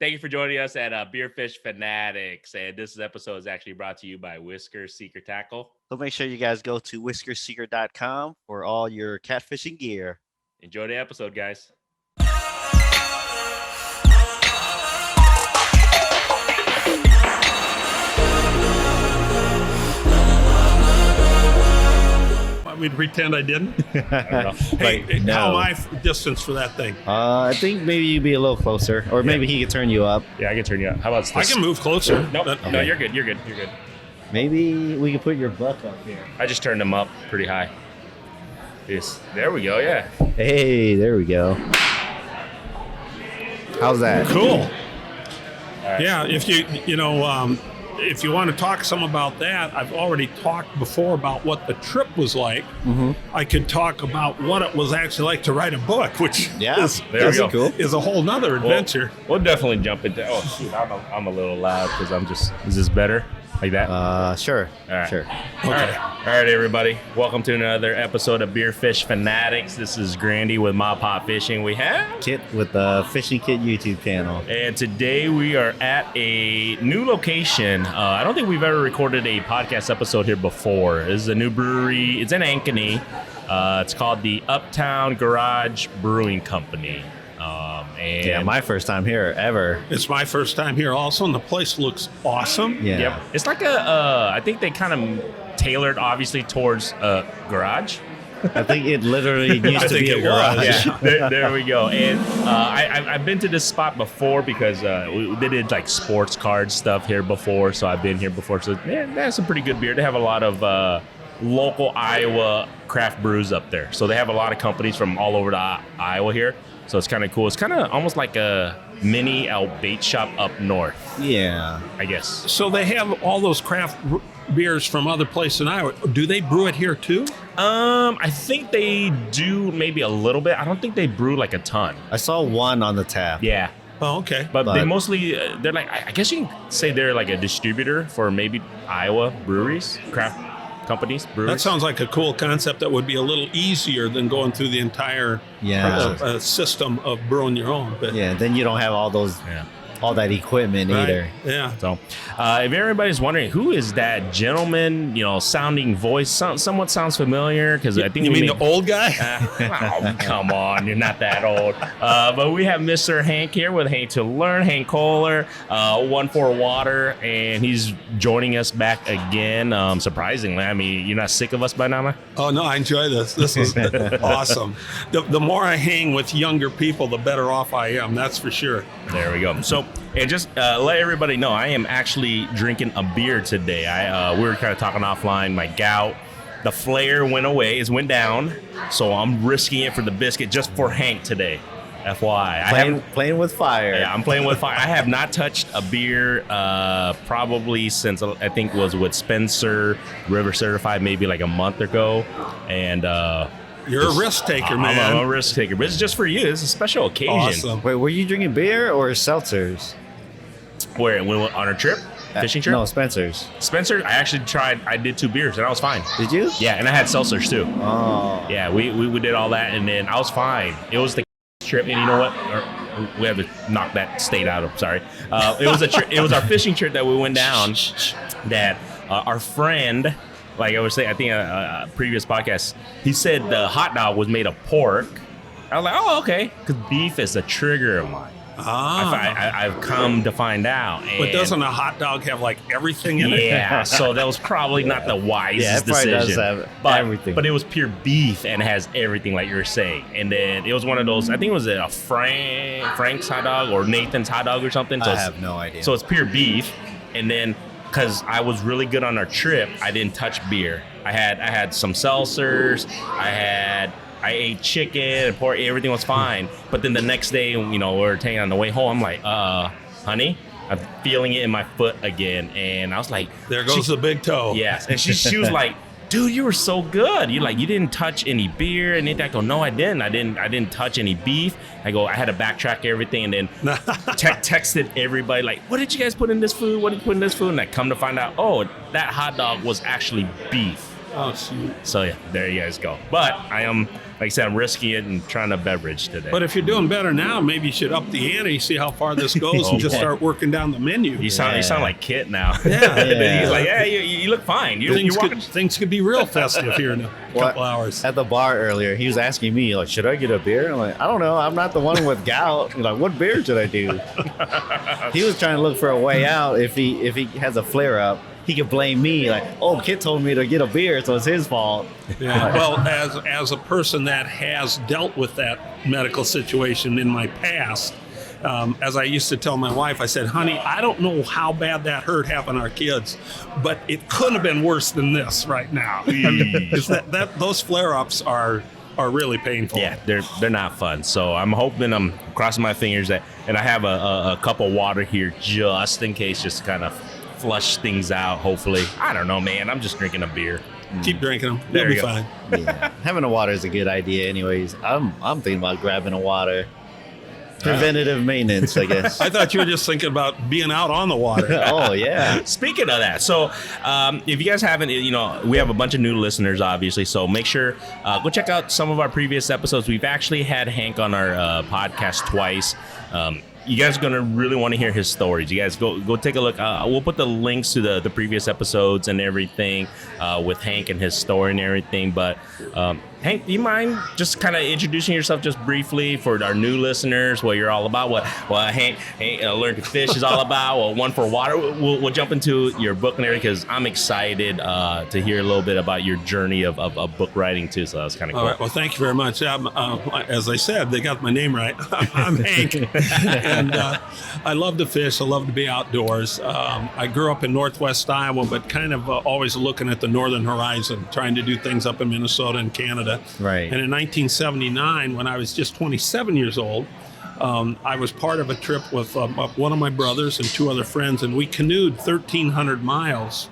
Thank you for joining us at Beerfish Fanatics. And this episode is actually brought to you by Whisker Secret Tackle. So make sure you guys go to whiskersecret.com for all your catfishing gear. Enjoy the episode, guys. Want me to pretend I didn't? I don't know. Hey, no. how am I distance for that thing? I think maybe you'd be a little closer, or maybe he could turn you up. Yeah, I can turn you up. How about this? I can move closer. No, But- no, you're good. You're good. You're good. Maybe we could put your butt up here. I just turned them up pretty high. Yes. There we go. Yeah. Hey, there we go. How's that? Cool. right. Yeah, if if you want to talk some about that, I've already talked before about what the trip was like. Mm-hmm. I could talk about what it was actually like to write a book, which Yeah, is, there we go. Cool. is a whole nother adventure. We'll definitely jump into. Oh shoot, I'm a little loud because I'm just. Is this better? Like that? Sure. All right. Sure. Okay. All right, everybody. Welcome to another episode of Beerfish Fanatics. This is Grandy with My Pot Fishing. We have. Kit with the Fishing Kit YouTube channel. And today we are at a new location. I don't think we've ever recorded a podcast episode here before. This is a new brewery. It's in Ankeny. It's called the Uptown Garage Brewing Company. And Yeah, my first time here ever. It's my first time here also, and the place looks awesome. Yeah. Yep. It's like I think they kind of tailored obviously towards a garage. I think it literally used to think be a it garage. was. Yeah, there we go. And I've been to this spot before because they did like sports card stuff here before. So I've been here before. So man, that's some pretty good beer. They have a lot of local Iowa craft brews up there. So they have a lot of companies from all over Iowa here. So it's kind of cool. It's kind of almost like a mini bait shop up north, Yeah. I guess. So they have all those craft beers from other places in Iowa. Do they brew it here too? I think they do maybe a little bit. I don't think they brew like a ton. I saw one on the tap. Yeah. Oh, okay. But they But- mostly, they're like, I guess you can say they're like a distributor for maybe Iowa breweries, craft companies, breweries. That sounds like a cool concept that would be a little easier than going through the entire Yeah. system of brewing your own. But Yeah, then you don't have all that equipment right. either. Yeah. So, if everybody's wondering who is that gentleman, sounding voice, somewhat sounds familiar because I think You we mean made- the old guy? Oh, come on, you're not that old. But we have Mr. Hank here with Hank to Learn, Hank Kohler, One4Water, and he's joining us back again. Surprisingly, I mean, you're not sick of us by now, man? Oh, no, I enjoy this. This is awesome. The more I hang with younger people, the better off I am. That's for sure. There we go. So, and just let everybody know, I am actually drinking a beer today. We were kind of talking offline. My gout, the flare went away, went down. So I'm risking it for the biscuit just for Hank today. FYI. Playing with fire. Yeah, I'm playing with fire. I have not touched a beer probably since I think was with Spencer River Certified maybe like a month ago. And You're a risk taker, man. I'm a risk taker. But it's just for you. It's a special occasion. Awesome. Wait, were you drinking beer or seltzers? Where when we went on our trip? Fishing trip? No, Spencer's. Spencer, I actually tried. I did 2 beers and I was fine. Did you? Yeah, and I had seltzers too. Oh. Yeah, we did all that and then I was fine. It was the trip, and you know what? We have to knock that state out of. Sorry. It was our fishing trip that we went down. That our friend, like I was saying, I think a previous podcast, he said the hot dog was made of pork. I was like, oh, okay, because beef is a trigger of mine. I've come to find out. But doesn't a hot dog have like everything in it? Yeah, so that was probably not the wisest Yeah, it probably decision. does have everything. But it was pure beef and has everything like you were saying. And then it was one of those, I think it was a Frank's hot dog or Nathan's hot dog or something. So I it's- have no idea. So it's pure beef. And then because I was really good on our trip, I didn't touch beer. I had some seltzers. I ate chicken and pork. Everything was fine. But then the next day, we were taking on the way home. I'm like, honey, I'm feeling it in my foot again. And I was like, There goes the big toe. yes. And she was like, dude, you were so good. You didn't touch any beer and anything. I go, no, I didn't. I didn't touch any beef. I go, I had to backtrack everything and then texted everybody like, what did you guys put in this food? What did you put in this food? And I come to find out, oh, that hot dog was actually beef. Oh, shoot. So yeah, there you guys go. But I am, like I said, I'm risking it and trying a beverage today. But if you're doing better now, maybe you should up the ante, see how far this goes, and just start working down the menu. You sound like Kit now. Yeah. He's like, yeah, you look fine. Things could be real festive here in a couple hours. At the bar earlier, he was asking me, like, should I get a beer? I'm like, I don't know. I'm not the one with gout. He's like, what beer should I do? He was trying to look for a way out. If he has a flare up, he could blame me, like, oh, Kit told me to get a beer, so it's his fault. Yeah. Well, as a person that has dealt with that medical situation in my past, as I used to tell my wife, I said, honey, I don't know how bad that hurt having our kids, but it couldn't have been worse than this right now. I mean, 'cause those flare-ups are really painful. Yeah, they're not fun. So I'm hoping, I'm crossing my fingers and I have a cup of water here just in case, just to kind of flush things out, hopefully. I don't know, man. I'm just drinking a beer. Keep drinking them. There You'll be you go. fine. Yeah. Having a water is a good idea anyways. I'm thinking about grabbing a water. Preventative maintenance, I guess. I thought you were just thinking about being out on the water. Oh, yeah. Speaking of that, so if you guys haven't, we have a bunch of new listeners, obviously, so make sure, go check out some of our previous episodes. We've actually had Hank on our podcast twice. You guys are going to really want to hear his stories. You guys go take a look. We'll put the links to the previous episodes and everything with Hank and his story and everything. But Hank, do you mind just kind of introducing yourself just briefly for our new listeners, what you're all about, what Hank Learn to Fish is all about, what One4Water. We'll jump into your book and everything because I'm excited to hear a little bit about your journey of book writing too. So that's kind of cool. All right. Well, thank you very much. As I said, they got my name right. I'm Hank, and I love to fish. I love to be outdoors. I grew up in Northwest Iowa, but kind of always looking at the northern horizon, trying to do things up in Minnesota and Canada. Right. And in 1979, when I was just 27 years old, I was part of a trip with one of my brothers and two other friends, and we canoed 1,300 miles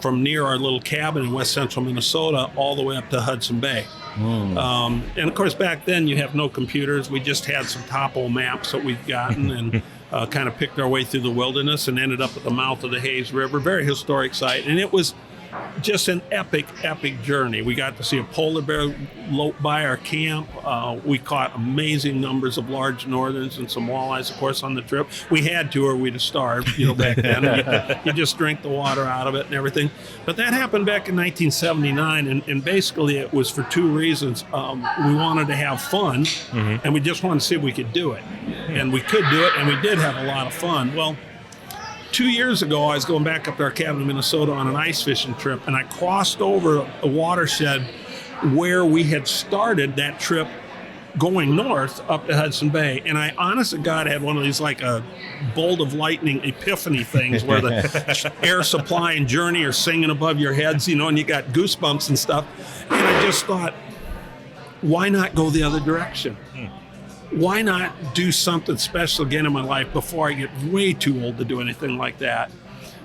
from near our little cabin in west central Minnesota all the way up to Hudson Bay. And of course, back then you have no computers. We just had some topo maps that we'd gotten and kind of picked our way through the wilderness and ended up at the mouth of the Hayes River, very historic site. And it was just an epic journey. We got to see a polar bear lope by our camp. We caught amazing numbers of large northerns and some walleyes, of course, on the trip. We had to, or we'd have starved, back then. You just drink the water out of it and everything. But that happened back in 1979, and basically it was for two reasons. We wanted to have fun, and we just wanted to see if we could do it. And we could do it, and we did have a lot of fun. Well, 2 years ago, I was going back up to our cabin in Minnesota on an ice fishing trip, and I crossed over a watershed where we had started that trip going north up to Hudson Bay. And I, honest to God, had one of these like a bolt of lightning epiphany things where the air supply and journey are singing above your heads, and you got goosebumps and stuff. And I just thought, why not go the other direction? Why not do something special again in my life before I get way too old to do anything like that?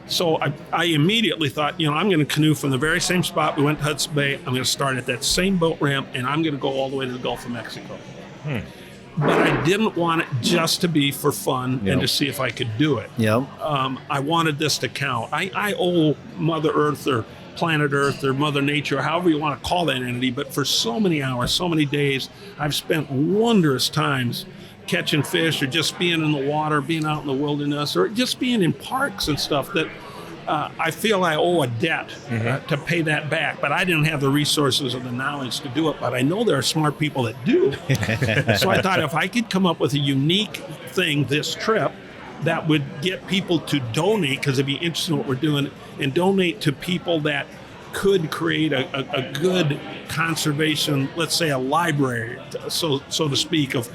So I immediately thought, I'm going to canoe from the very same spot we went to Hudson Bay. I'm going to start at that same boat ramp, and I'm going to go all the way to the Gulf of Mexico. But I didn't want it just to be for fun and to see if I could do it. I wanted this to count. I owe Mother Earth or planet Earth or Mother Nature, or however you want to call that entity, but for so many hours, so many days, I've spent wondrous times catching fish or just being in the water, being out in the wilderness, or just being in parks and stuff that I feel I owe a debt to pay that back. But I didn't have the resources or the knowledge to do it, but I know there are smart people that do. So I thought if I could come up with a unique thing this trip that would get people to donate, because they'd be interested in what we're doing, and donate to people that could create a good conservation, let's say a library, so to speak, of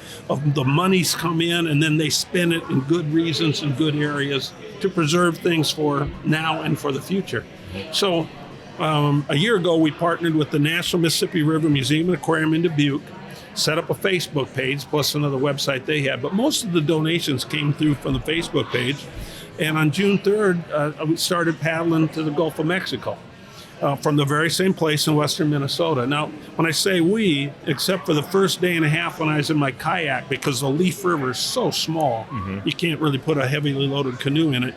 the monies come in and then they spend it in good reasons and good areas to preserve things for now and for the future. So a year ago, we partnered with the National Mississippi River Museum and Aquarium in Dubuque, set up a Facebook page, plus another website they had. But most of the donations came through from the Facebook page. And on June 3rd, we started paddling to the Gulf of Mexico. from the very same place in western Minnesota. Now, when I say we, except for the first day and a half when I was in my kayak, because the Leaf River is so small, you can't really put a heavily loaded canoe in it.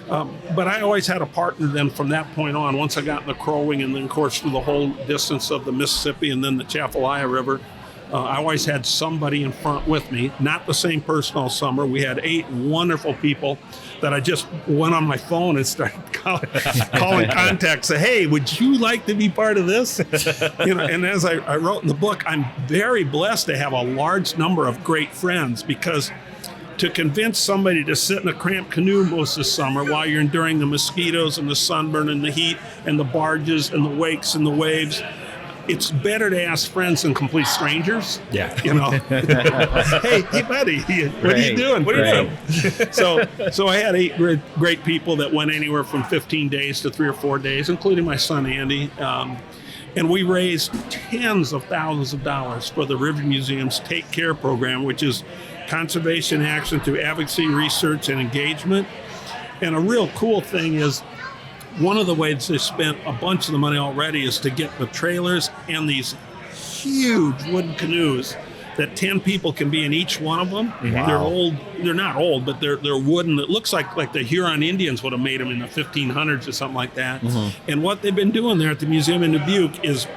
But I always had a partner then from that point on, once I got in the Crow Wing and then, of course, through the whole distance of the Mississippi and then the Chafalaya River. I always had somebody in front with me, not the same person all summer. We had 8 wonderful people that I just went on my phone and started calling contacts, say, hey, would you like to be part of this? And as I wrote in the book, I'm very blessed to have a large number of great friends, because to convince somebody to sit in a cramped canoe most of the summer while you're enduring the mosquitoes and the sunburn and the heat and the barges and the wakes and the waves, it's better to ask friends than complete strangers. Yeah. Hey, buddy, what are you doing? What are you doing? So I had 8 great people that went anywhere from 15 days to 3 or 4 days, including my son, Andy. And we raised tens of thousands of dollars for the River Museum's Take Care program, which is conservation action through advocacy, research, and engagement. And a real cool thing is, one of the ways they spent a bunch of the money already is to get the trailers and these huge wooden canoes that 10 people can be in each one of them. Wow. They're old. They're not old, but they're wooden. It looks like the Huron Indians would have made them in the 1500s or something like that. And what they've been doing there at the museum in Dubuque is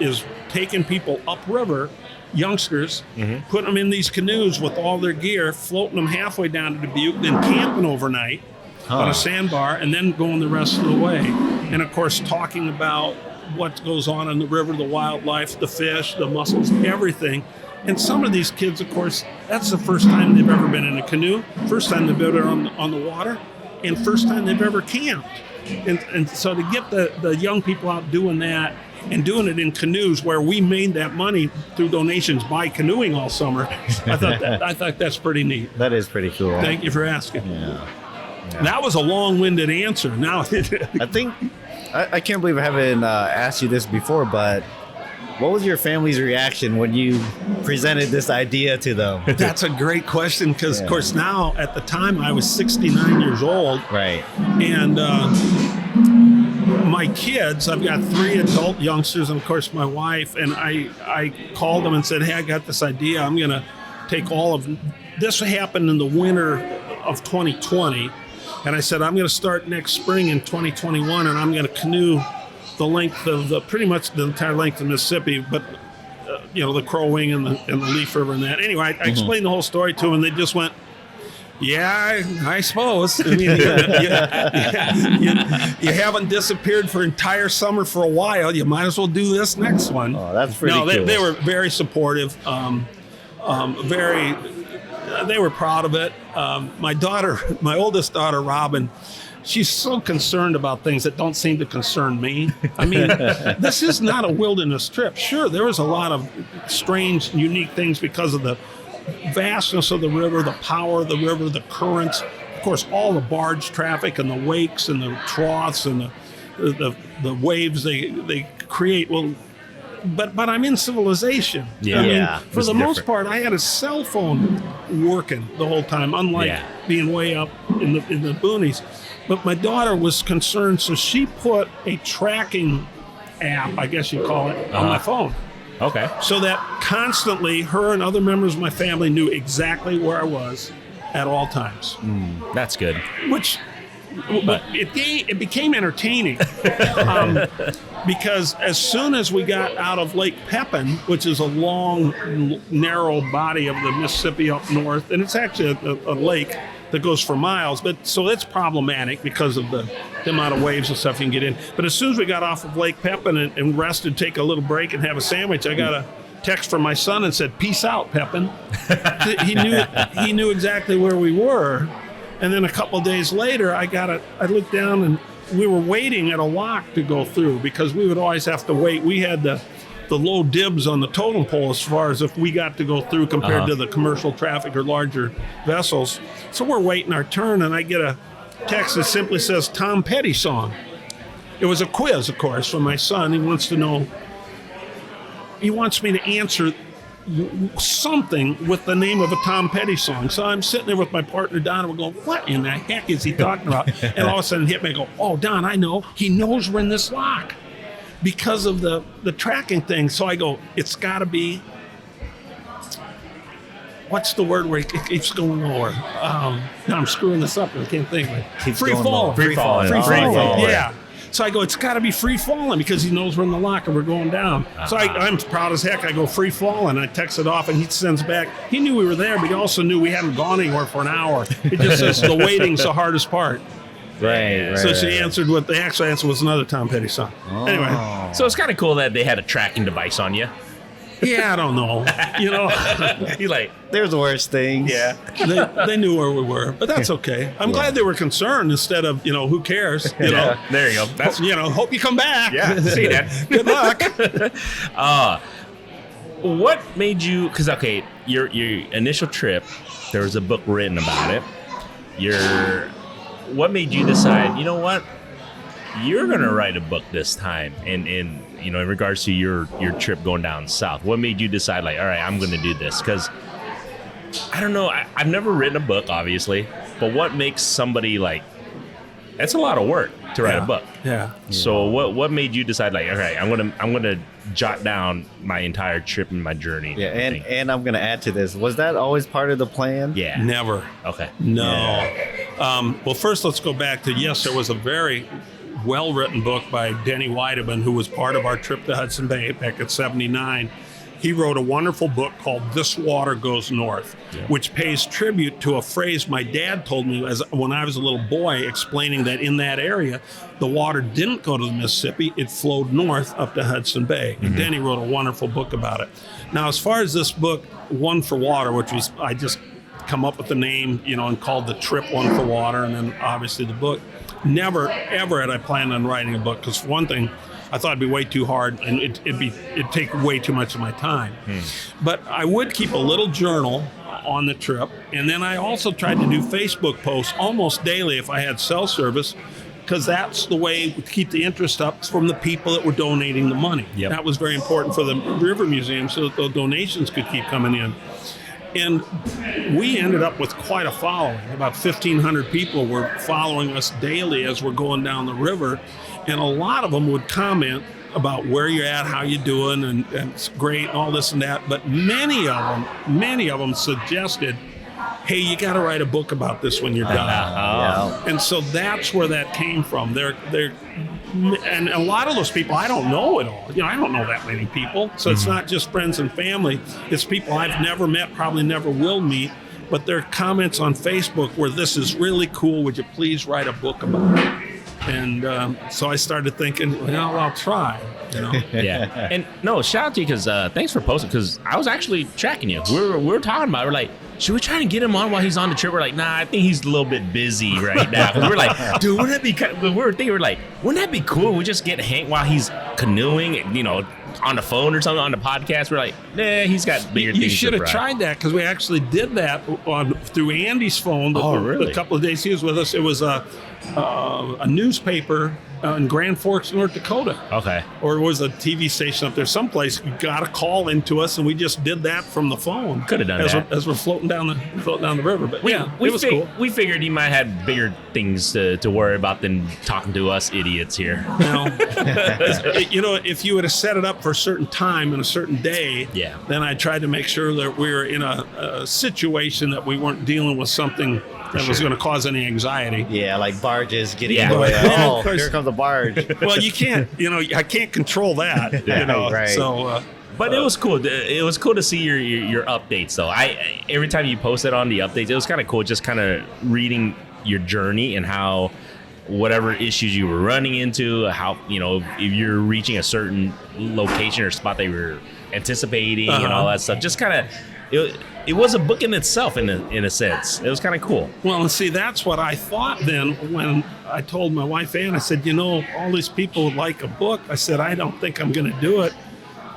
taking people upriver, youngsters, putting them in these canoes with all their gear, floating them halfway down to Dubuque, then camping overnight on a sandbar, and then going the rest of the way. And of course, talking about what goes on in the river, the wildlife, the fish, the mussels, everything. And some of these kids, of course, that's the first time they've ever been in a canoe, first time they've been on the water, and first time they've ever camped. And so to get the young people out doing that, and doing it in canoes where we made that money through donations by canoeing all summer, I thought that's pretty neat. That is pretty cool. Thank you for asking. Yeah. That was a long-winded answer. Now, I think I can't believe I haven't asked you this before, but what was your family's reaction when you presented this idea to them? That's a great question, because, of course, now at the time I was 69 years old. Right. And my kids, I've got 3 adult youngsters, and of course my wife, and I called them and said, hey, I got this idea. I'm going to take all of this. Happened in the winter of 2020. And I said, I'm going to start next spring in 2021, and I'm going to canoe the length of pretty much the entire length of Mississippi, but the Crow Wing and the Leaf River and that. Anyway, I explained the whole story to them, and they just went, yeah, I suppose. I mean, you haven't disappeared for entire summer for a while. You might as well do this next one. Oh, that's pretty cool. They were very supportive, they were proud of it. My oldest daughter, Robin, she's so concerned about things that don't seem to concern me. I mean, this is not a wilderness trip. Sure, there was a lot of strange, unique things because of the vastness of the river, the power of the river, the currents, of course, all the barge traffic and the wakes and the troughs and the waves they create. Well, but I'm in civilization. Yeah. I mean, Yeah, for the most part, I had a cell phone working the whole time, unlike being way up in the boonies. But my daughter was concerned, so she put a tracking app, I guess you call it, on my phone. Okay. So that constantly her and other members of my family knew exactly where I was at all times. That's good. Which it became entertaining because as soon as we got out of Lake Pepin, which is a long, narrow body of the Mississippi up north, and it's actually a lake that goes for miles, but so it's problematic because of the amount of waves and stuff you can get in. But as soon as we got off of Lake Pepin and rested, take a little break and have a sandwich, I got a text from my son and said, "Peace out, Pepin." He knew exactly where we were. And then a couple of days later, I looked down and we were waiting at a lock to go through because we would always have to wait. We had the low dibs on the totem pole as far as if we got to go through compared to the commercial traffic or larger vessels. So we're waiting our turn, and I get a text that simply says Tom Petty song. It was a quiz, of course, from my son. He wants me to answer something with the name of a Tom Petty song. So I'm sitting there with my partner, Don, and we're going, what in the heck is he talking about? And all of a sudden it hit me, I go, oh, Don, I know. He knows we're in this lock. because of the tracking thing. So I go, it's got to be, what's the word where it keeps going lower? Now I'm screwing this up. I can't think of it. Free falling. Free falling. Yeah. So I go, it's got to be free falling because he knows we're in the locker. We're going down. So I'm proud as heck. I go free falling. I text it off and he sends back. He knew we were there, but he also knew we hadn't gone anywhere for an hour. It just says the waiting's the hardest part. Right. So she answered what the actual answer was another Tom Petty song. Oh. Anyway. So it's kind of cool that they had a tracking device on you. Yeah, I don't know. He's like, There's the worst things. yeah. they knew where we were, but that's okay. I'm glad they were concerned instead of, who cares? You know, There you go. That's hope you come back. yeah. See that. Good luck. What made you? Because your initial trip, there was a book written about it. What made you decide? You know what? You're gonna write a book this time, and in regards to your trip going down south. What made you decide, like, all right, I'm gonna do this? Because I don't know. I've never written a book, obviously, but what makes somebody like? That's a lot of work to write a book. Yeah. So what made you decide, like, all right, I'm gonna jot down my entire trip and my journey? Yeah, and I'm gonna add to this. Was that always part of the plan? Yeah. Never. Okay. No. Well, first let's go back to, yes, there was a very well-written book by Denny Weideman, who was part of our trip to Hudson Bay back at 79. He wrote a wonderful book called This Water Goes North, which pays tribute to a phrase my dad told me when I was a little boy, explaining that in that area, the water didn't go to the Mississippi, it flowed north up to Hudson Bay. And Denny wrote a wonderful book about it. Now, as far as this book, One4Water, which was, I just come up with the name, and called the trip One4Water, and then obviously the book. Never, ever had I planned on writing a book, because for one thing, I thought it'd be way too hard and it'd take way too much of my time. But I would keep a little journal on the trip, and then I also tried to do Facebook posts almost daily if I had cell service, because that's the way to keep the interest up from the people that were donating the money. Yep. That was very important for the River Museum, so that the donations could keep coming in. And we ended up with quite a following. About 1,500 people were following us daily as we're going down the river. And a lot of them would comment about where you're at, how you're doing, and it's great, and all this and that. But many of them suggested, hey, you got to write a book about this when you're done. And so that's where that came from. And a lot of those people, I don't know at all. I don't know that many people. So it's not just friends and family. It's people I've never met, probably never will meet. But their comments on Facebook were, this is really cool. Would you please write a book about it? And so I started thinking, well, I'll try. Yeah. And no, shout out to you, because thanks for posting, because I was actually tracking you. We were talking about it. We're like, should we try and get him on while he's on the trip? We're like, nah, I think he's a little bit busy right now. Because we're like, dude, wouldn't that be wouldn't that be cool? We just get Hank while he's canoeing, on the phone or something, on the podcast. We're like, nah, he's got bigger things to You should have try. tried that, because we actually did that through Andy's phone. Really? A couple of days he was with us. It was a newspaper in Grand Forks, North Dakota. Okay. Or it was a TV station up there someplace. Got a call into us, and we just did that from the phone. Could have done that. As we're floating down the river. But it was cool. We figured he might have bigger things to worry about than talking to us idiots here. If you would have set it up for a certain time and a certain day, then I tried to make sure that we were in a situation that we weren't dealing with something that was going to cause any anxiety. Yeah, like barges getting in the way. Oh, here comes a barge. Well, you can't, I can't control that. Right. So, but it was cool. It was cool to see your updates, though. Every time you posted on the updates, it was kind of cool, just kind of reading your journey and how whatever issues you were running into, how if you're reaching a certain location or spot that you were anticipating and all that stuff. Just kind of. It was a book in itself, in a sense. It was kind of cool. Well, and see, that's what I thought then when I told my wife Ann. I said, all these people would like a book. I said, I don't think I'm going to do it.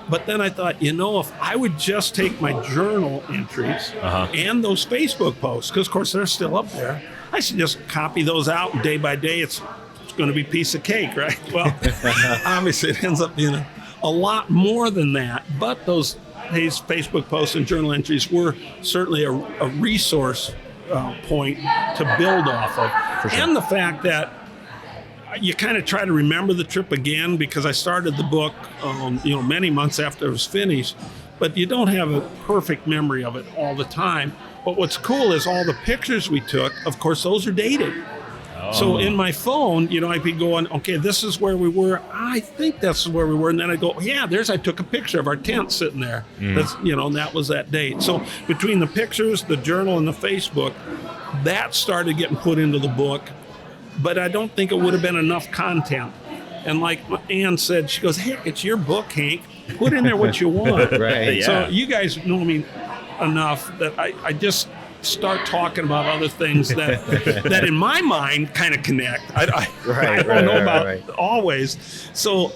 But then I thought, if I would just take my journal entries and those Facebook posts, because of course they're still up there, I should just copy those out, and day by day it's going to be a piece of cake, right? Well, obviously it ends up being a lot more than that. But those Facebook posts and journal entries were certainly a resource point to build off of. For sure. And the fact that you kind of try to remember the trip again, because I started the book, many months after it was finished, but you don't have a perfect memory of it all the time. But what's cool is all the pictures we took, of course, those are dated. So in my phone, I'd be going, okay, this is where we were. I think that's where we were. And then I go, yeah, I took a picture of our tent sitting there. That's, and that was that date. So between the pictures, the journal, and the Facebook, that started getting put into the book. But I don't think it would have been enough content. And like Ann said, she goes, heck, it's your book, Hank. Put in there what you want. Right. So Yeah. you guys know me enough that I just start talking about other things that in my mind kind of connect. I don't know about always. So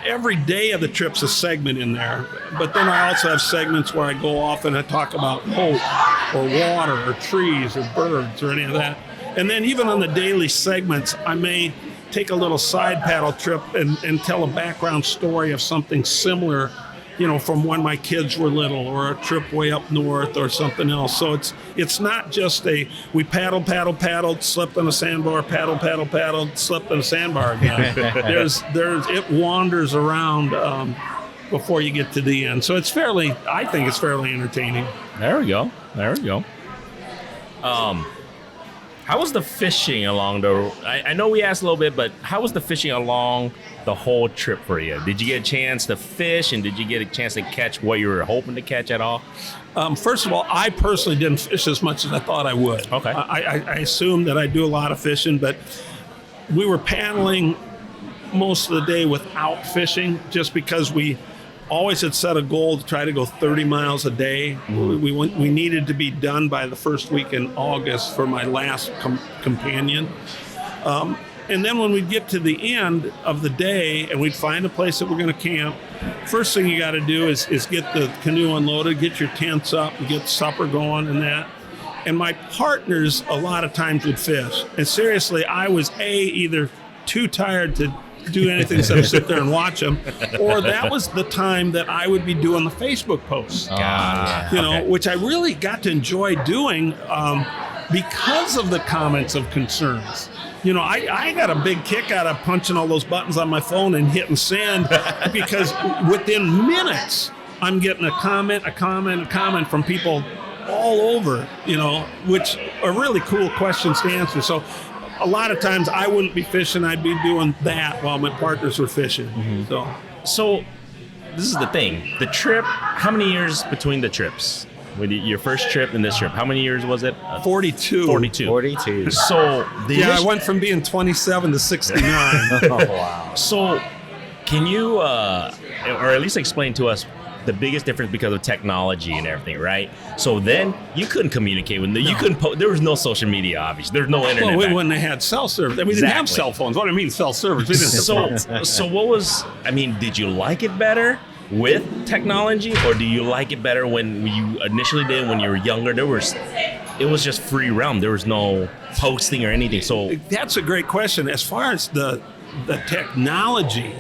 every day of the trip's a segment in there. But then I also have segments where I go off and I talk about hope or water or trees or birds or any of that. And then even on the daily segments, I may take a little side paddle trip and tell a background story of something similar, from when my kids were little, or a trip way up north or something else. So it's not just we paddled, slept on a sandbar, paddled, slept on a sandbar again. It wanders around before you get to the end. So I think it's fairly entertaining. There we go. How was the fishing along I know we asked a little bit, but how was the fishing along the whole trip for you? Did you get a chance to fish, and did you get a chance to catch what you were hoping to catch at all? First of all, I personally didn't fish as much as I thought I would. Okay. I assumed that I do a lot of fishing, but we were paddling most of the day without fishing, just because we always had set a goal to try to go 30 miles a day. We needed to be done by the first week in August for my last companion. And then when we'd get to the end of the day and we'd find a place that we're going to camp, first thing you got to do is get the canoe unloaded, get your tents up, and get supper going and that. And my partners a lot of times would fish. And seriously, I was either too tired to do anything except sit there and watch them, or that was the time that I would be doing the Facebook posts, which I really got to enjoy doing because of the comments of concerns. I got a big kick out of punching all those buttons on my phone and hitting send, because within minutes I'm getting a comment from people all over, which are really cool questions to answer. So a lot of times I wouldn't be fishing, I'd be doing that while my partners were fishing. So this is the thing. The trip, how many years between the trips? With your first trip and this trip, how many years was it? 42. 42. So I went from being 27 to 69. Oh, wow. So can you, or at least explain to us the biggest difference because of technology and everything, right? So then you couldn't communicate with them. You couldn't there was no social media, obviously. There's no internet. Well, we wouldn't have had cell service. We didn't have cell phones. What do I mean cell service? We didn't So what was, did you like it better with technology, or do you like it better when you initially did when you were younger? It was just free realm. There was no posting or anything. So that's a great question. As far as the technology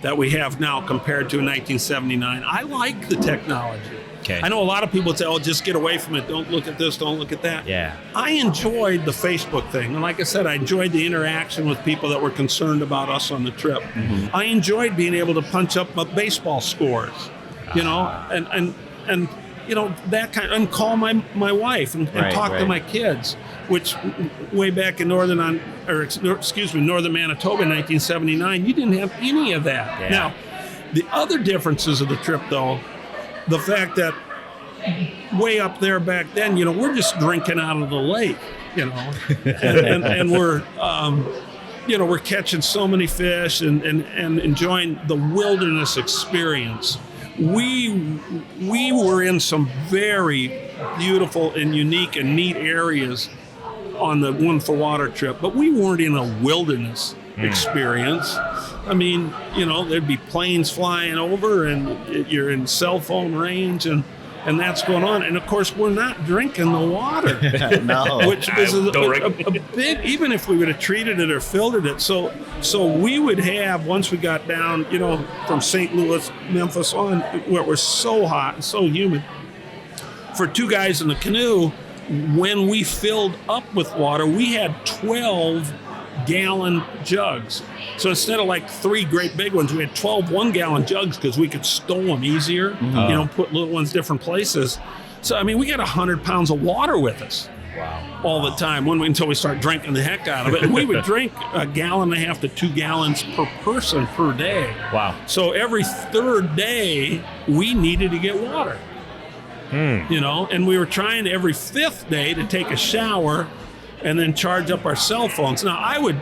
that we have now compared to in 1979, I like the technology. Okay. I know a lot of people say, just get away from it. Don't look at this, don't look at that. Yeah. I enjoyed the Facebook thing. And like I said, I enjoyed the interaction with people that were concerned about us on the trip. Mm-hmm. I enjoyed being able to punch up baseball scores, and that kind of, and call my wife and talk to my kids, which way back in northern Manitoba in 1979, you didn't have any of that. Yeah. Now, the other differences of the trip, though, the fact that way up there back then, we're just drinking out of the lake, and we're, we're catching so many fish and enjoying the wilderness experience. We were in some very beautiful and unique and neat areas on the One4Water trip, but we weren't in a wilderness experience. There'd be planes flying over and you're in cell phone range and that's going on. And of course, we're not drinking the water. No. Which was a big, even if we would have treated it or filtered it. So we would have, once we got down, from St. Louis, Memphis on, where it was so hot and so humid, for two guys in the canoe, when we filled up with water, we had 12 gallon jugs. So instead of like 3 great big ones, we had 12 1-gallon jugs because we could stow them easier, put little ones different places. So, I mean, we got 100 pounds of water with us. Wow. All the time until we start drinking the heck out of it. And we would drink 1.5 gallons to 2 gallons per person per day. Wow. So every third day, we needed to get water. And we were trying every 5th day to take a shower and then charge up our cell phones. Now, I would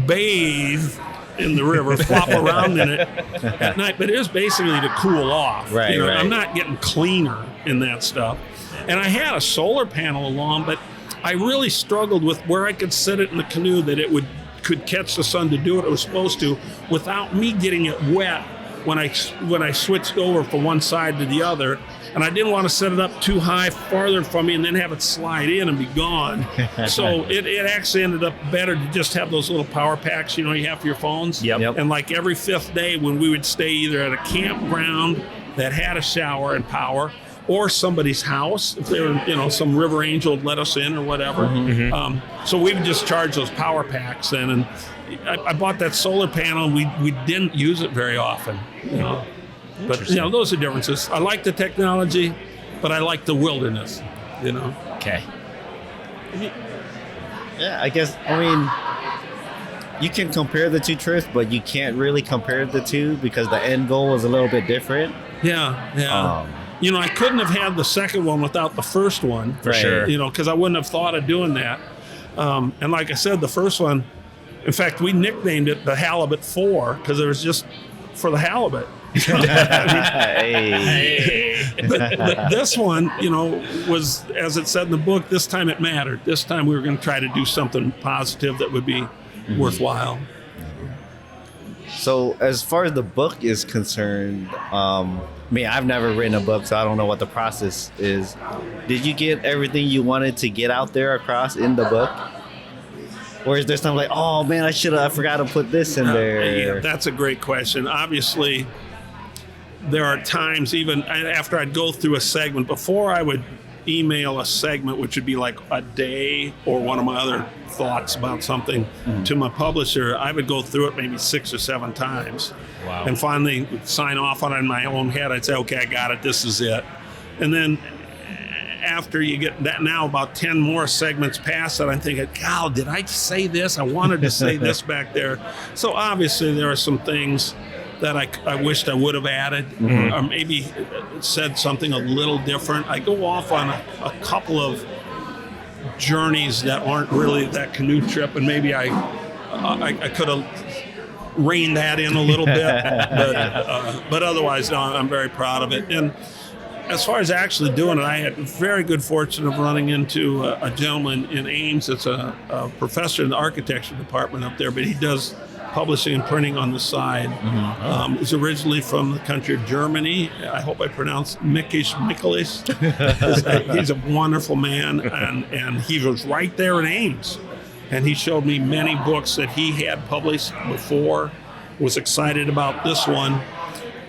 bathe in the river, flop around in it at night, but it was basically to cool off. Right. I'm not getting cleaner in that stuff. And I had a solar panel along, but I really struggled with where I could set it in the canoe that it could catch the sun to do what it was supposed to without me getting it wet when I switched over from one side to the other. And I didn't want to set it up too high farther from me and then have it slide in and be gone. So it actually ended up better to just have those little power packs, you have for your phones. Yep. And like every 5th day when we would stay either at a campground that had a shower and power, or somebody's house, if they were, some river angel would let us in or whatever. So we would just charge those power packs then. And I bought that solar panel and we didn't use it very often, But, those are differences. I like the technology, but I like the wilderness, Okay. Yeah, I mean, you can compare the two trips, but you can't really compare the two because the end goal was a little bit different. Yeah. I couldn't have had the second one without the first one. For sure. Because I wouldn't have thought of doing that. And like I said, the first one, in fact, we nicknamed it the Halibut 4 because it was just for the halibut. But this one, was, as it said in the book, this time it mattered. This time we were going to try to do something positive that would be worthwhile. So as far as the book is concerned, I've never written a book, so I don't know what the process is. Did you get everything you wanted to get out there across in the book? Or is there something like, oh man, I forgot to put this in there? Yeah, that's a great question. Obviously, there are times, even after I'd go through a segment, before I would email a segment, which would be like a day or one of my other thoughts about something to my publisher, I would go through it maybe 6 or 7 times. Wow. And finally sign off on it in my own head. I'd say, okay, I got it. This is it. And then after you get that, now about 10 more segments past it, I'm thinking, God, did I say this? I wanted to say this back there. So obviously there are some things that I wished I would have added, or maybe said something a little different. I go off on a couple of journeys that aren't really that canoe trip, and maybe I could have reined that in a little bit, but otherwise, no, I'm very proud of it. And as far as actually doing it, I had very good fortune of running into a gentleman in Ames that's a professor in the architecture department up there, but he does publishing and printing on the side. He's originally from the country of Germany. I hope I pronounced Miklish. He's a wonderful man, and he was right there in Ames. And he showed me many books that he had published before, was excited about this one.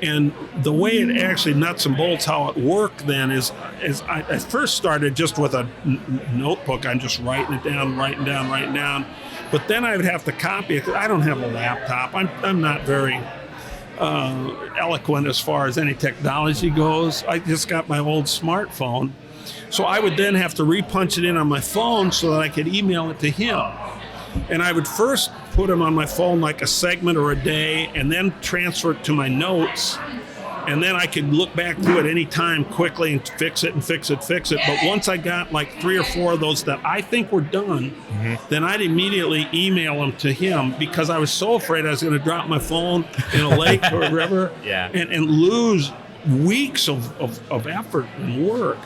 And the way it actually nuts and bolts how it worked then is I first started just with a notebook. I'm just writing down. But then I would have to copy it. I don't have a laptop. I'm not very eloquent as far as any technology goes. I just got my old smartphone. So I would then have to repunch it in on my phone so that I could email it to him. And I would first put them on my phone like a segment or a day and then transfer it to my notes. And then I could look back through it any time quickly and fix it. But once I got like 3 or 4 of those that I think were done, then I'd immediately email them to him because I was so afraid I was going to drop my phone in a lake or a river and lose weeks of effort and work.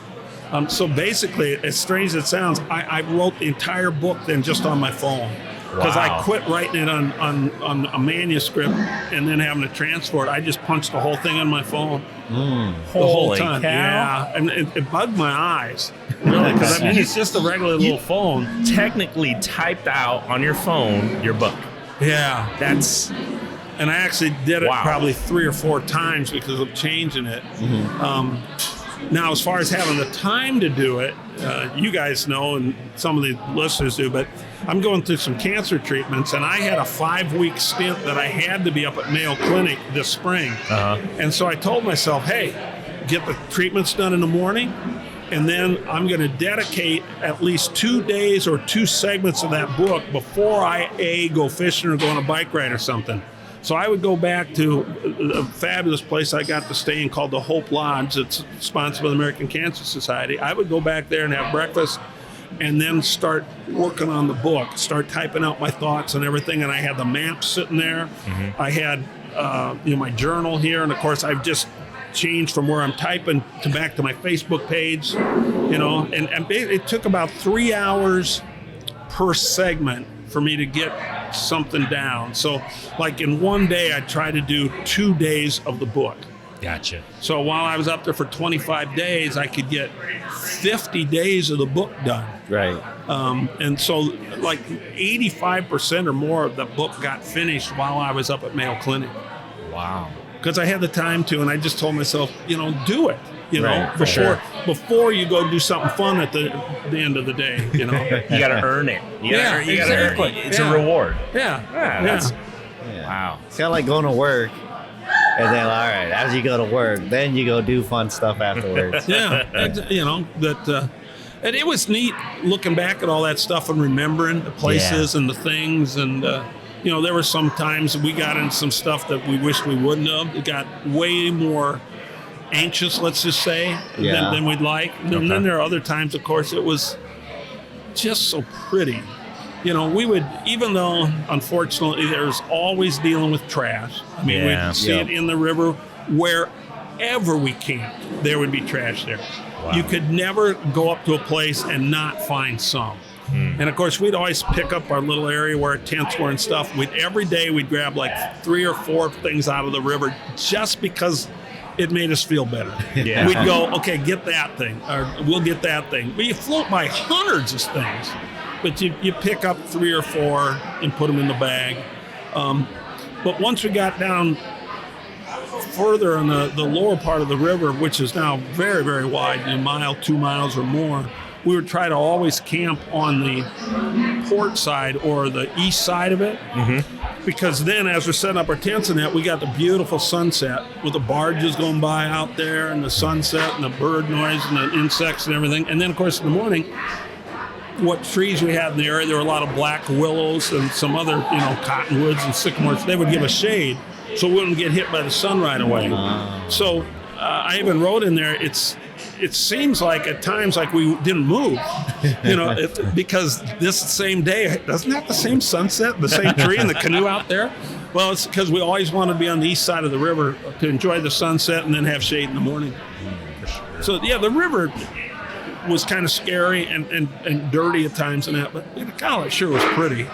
So basically, as strange as it sounds, I wrote the entire book then just on my phone. Because I quit writing it on a manuscript and then having to transfer it. I just punched the whole thing on my phone the whole time. Cow. Yeah, and it bugged my eyes. Really, because it's just a regular little phone. Technically typed out on your phone your book. Yeah. And I actually did it Wow. probably 3 or 4 times because of changing it. Now, as far as having the time to do it, you guys know, and some of the listeners do, but I'm going through some cancer treatments, and I had a 5-week stint that I had to be up at Mayo Clinic this spring. And so I told myself, hey, get the treatments done in the morning, and then I'm going to dedicate at least 2 days or 2 segments of that book before I go fishing or go on a bike ride or something. So I would go back to a fabulous place I got to stay in called the Hope Lodge. It's sponsored by the American Cancer Society. I would go back there and have breakfast and then start working on the book, start typing out my thoughts and everything. And I had the maps sitting there. I had my journal here. And, of course, I've just changed from where I'm typing to back to my Facebook page, and it took about 3 hours per segment for me to get something down. So like in one day, I try to do 2 days of the book. Gotcha. So while I was up there for 25 days, I could get 50 days of the book done. Right. And so like 85% or more of the book got finished while I was up at Mayo Clinic. Wow. Because I had the time to, and I just told myself, do it. Right, before you go do something fun at the end of the day. You got to earn it. You gotta earn it. It's a reward. Yeah. Wow. It's kind of like going to work, and then all right, as you go to work, then you go do fun stuff afterwards. And it was neat looking back at all that stuff and remembering the places and the things, and there were some times we got in some stuff that we wished we wouldn't have. It got way more anxious, let's just say, than we'd like. And then there are other times, of course, it was just so pretty. We would, even though, unfortunately, there's always dealing with trash. I mean, we'd see it in the river. Wherever we camped, there would be trash there. Wow. You could never go up to a place and not find some. And, of course, we'd always pick up our little area where our tents were and stuff. Every day we'd grab like 3 or 4 things out of the river just because it made us feel better. We'd go, okay, get that thing, or we'll get that thing. But you float by hundreds of things, but you pick up 3 or 4 and put them in the bag. But once we got down further in the lower part of the river, which is now very, very wide, a mile, 2 miles or more, we would try to always camp on the port side or the east side of it. Because then as we're setting up our tents and that, we got the beautiful sunset with the barges going by out there and the sunset and the bird noise and the insects and everything. And then, of course, in the morning, what trees we had in the area, there were a lot of black willows and some other, cottonwoods and sycamores. They would give us shade so we wouldn't get hit by the sun right away. So I even wrote in there, it seems like at times like we didn't move, because this same day doesn't have the same sunset, the same tree and the canoe out there. Well, it's because we always want to be on the east side of the river to enjoy the sunset and then have shade in the morning. So the river was kind of scary and dirty at times and that, but it sure was pretty,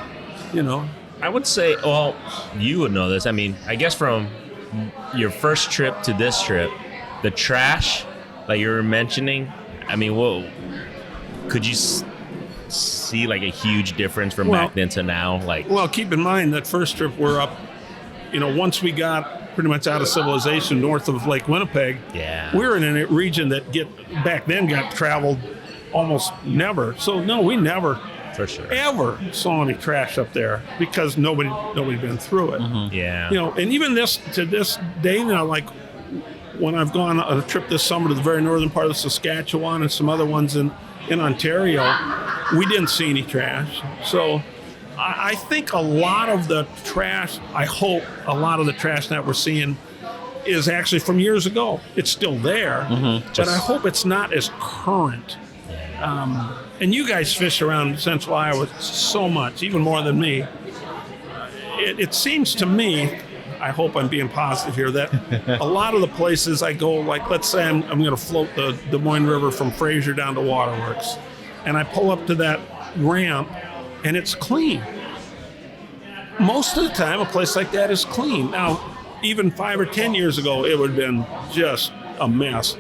I would say, well, you would know this. I mean, I guess from your first trip to this trip, the trash, like you were mentioning, I mean, could you see like a huge difference from back then to now? Well, keep in mind that first trip we're up, once we got pretty much out of civilization north of Lake Winnipeg, we were in a region that back then got traveled almost never. So no, we never ever saw any trash up there because nobody been through it. And even to this day now, like when I've gone on a trip this summer to the very northern part of Saskatchewan and some other ones in Ontario, we didn't see any trash. So I think a lot of the trash, I hope a lot of the trash that we're seeing is actually from years ago. It's still there, but I hope it's not as current. And you guys fish around Central Iowa so much, even more than me. It seems to me, I hope I'm being positive here, that a lot of the places I go, like let's say I'm going to float the Des Moines River from Fraser down to Waterworks, and I pull up to that ramp and it's clean. Most of the time a place like that is clean. Now, even 5 or 10 years ago, it would have been just a mess.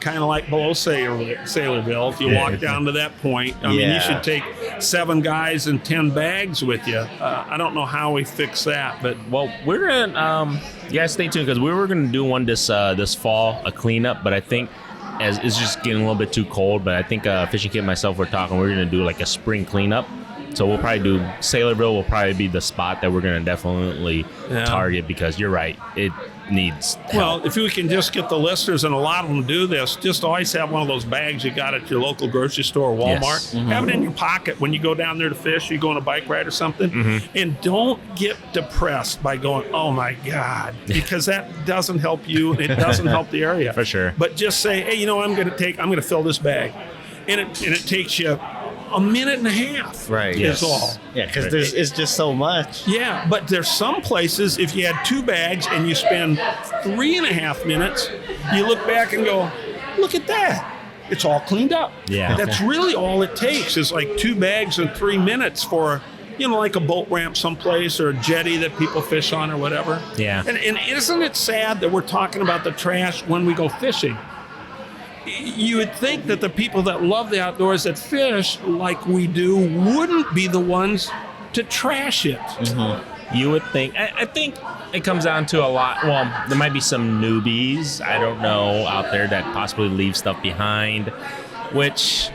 Kind of like below Saylorville. If you walk down to that point, I mean, you should take 7 guys and 10 bags with you. I don't know how we fix that, but we're gonna you guys stay tuned because we were gonna do one this fall, a cleanup, but I think as it's just getting a little bit too cold. But I think Fishing Kid and myself were talking, we're gonna do like a spring cleanup. So we'll probably do Sailorville will probably be the spot that we're going to definitely target, because you're right. It needs help. Well, if we can just get the listeners, and a lot of them do this, just always have one of those bags you got at your local grocery store or Walmart. Yes. Have it in your pocket when you go down there to fish, you go on a bike ride or something. And don't get depressed by going, oh my God, because that doesn't help you. It doesn't help the area. For sure. But just say, hey, I'm going to fill this bag. And it takes you a minute and a half. Right. Is all. Yeah, because it's just so much. Yeah, but there's some places, if you had 2 bags and you spend 3.5 minutes, you look back and go, look at that. It's all cleaned up. Yeah. That's really all it takes, is like 2 bags and 3 minutes for, like a boat ramp someplace or a jetty that people fish on or whatever. Yeah. And isn't it sad that we're talking about the trash when we go fishing? You would think that the people that love the outdoors, that fish like we do, wouldn't be the ones to trash it. You would think. I think it comes down to a lot. Well, there might be some newbies, I don't know, out there that possibly leave stuff behind, which,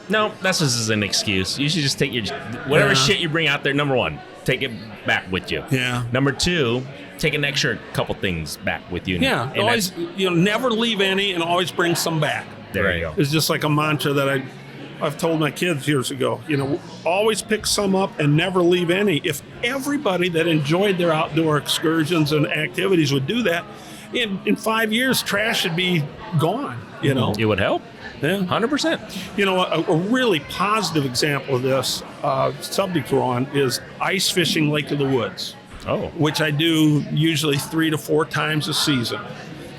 no, that's just an excuse. You should just take your whatever shit you bring out there. Number 1, take it back with you. Yeah. Number 2, take an extra couple things back with you. Yeah. And Always, never leave any, and always bring some back. there you go. It's just like a mantra that I've told my kids years ago. Always pick some up and never leave any. If everybody that enjoyed their outdoor excursions and activities would do that, in 5 years, trash should be gone. It would help. Yeah. 100%. A really positive example of this subject we're on is ice fishing Lake of the Woods. Oh. Which I do usually 3 to 4 times a season.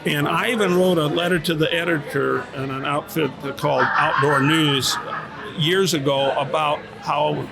And I even wrote a letter to the editor in an outfit called Outdoor News years ago about how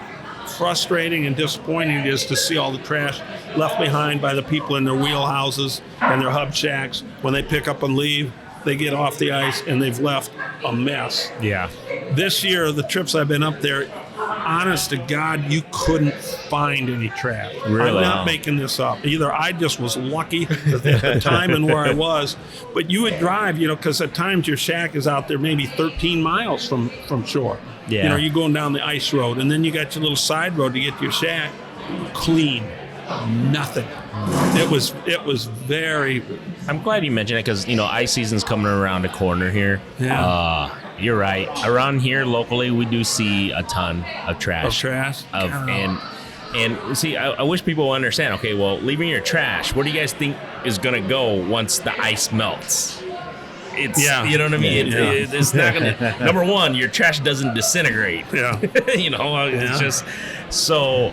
frustrating and disappointing it is to see all the trash left behind by the people in their wheelhouses and their hub shacks. When they pick up and leave, they get off the ice and they've left a mess. Yeah. This year, the trips I've been up there, honest to God, you couldn't find any trash. Really? I'm not making this up. Either I just was lucky at the time and where I was, but you would drive, because at times your shack is out there maybe 13 miles from shore. Yeah. You're going down the ice road, and then you got your little side road to get to your shack. Clean. Nothing. It was very. I'm glad you mentioned it, because ice season's coming around the corner here. Yeah. You're right. Around here locally, we do see a ton of trash. And see, I wish people would understand. Okay, well, leaving your trash, where do you guys think is gonna go once the ice melts? You know what I mean? It's not gonna. Number 1, your trash doesn't disintegrate. Yeah. It's just so.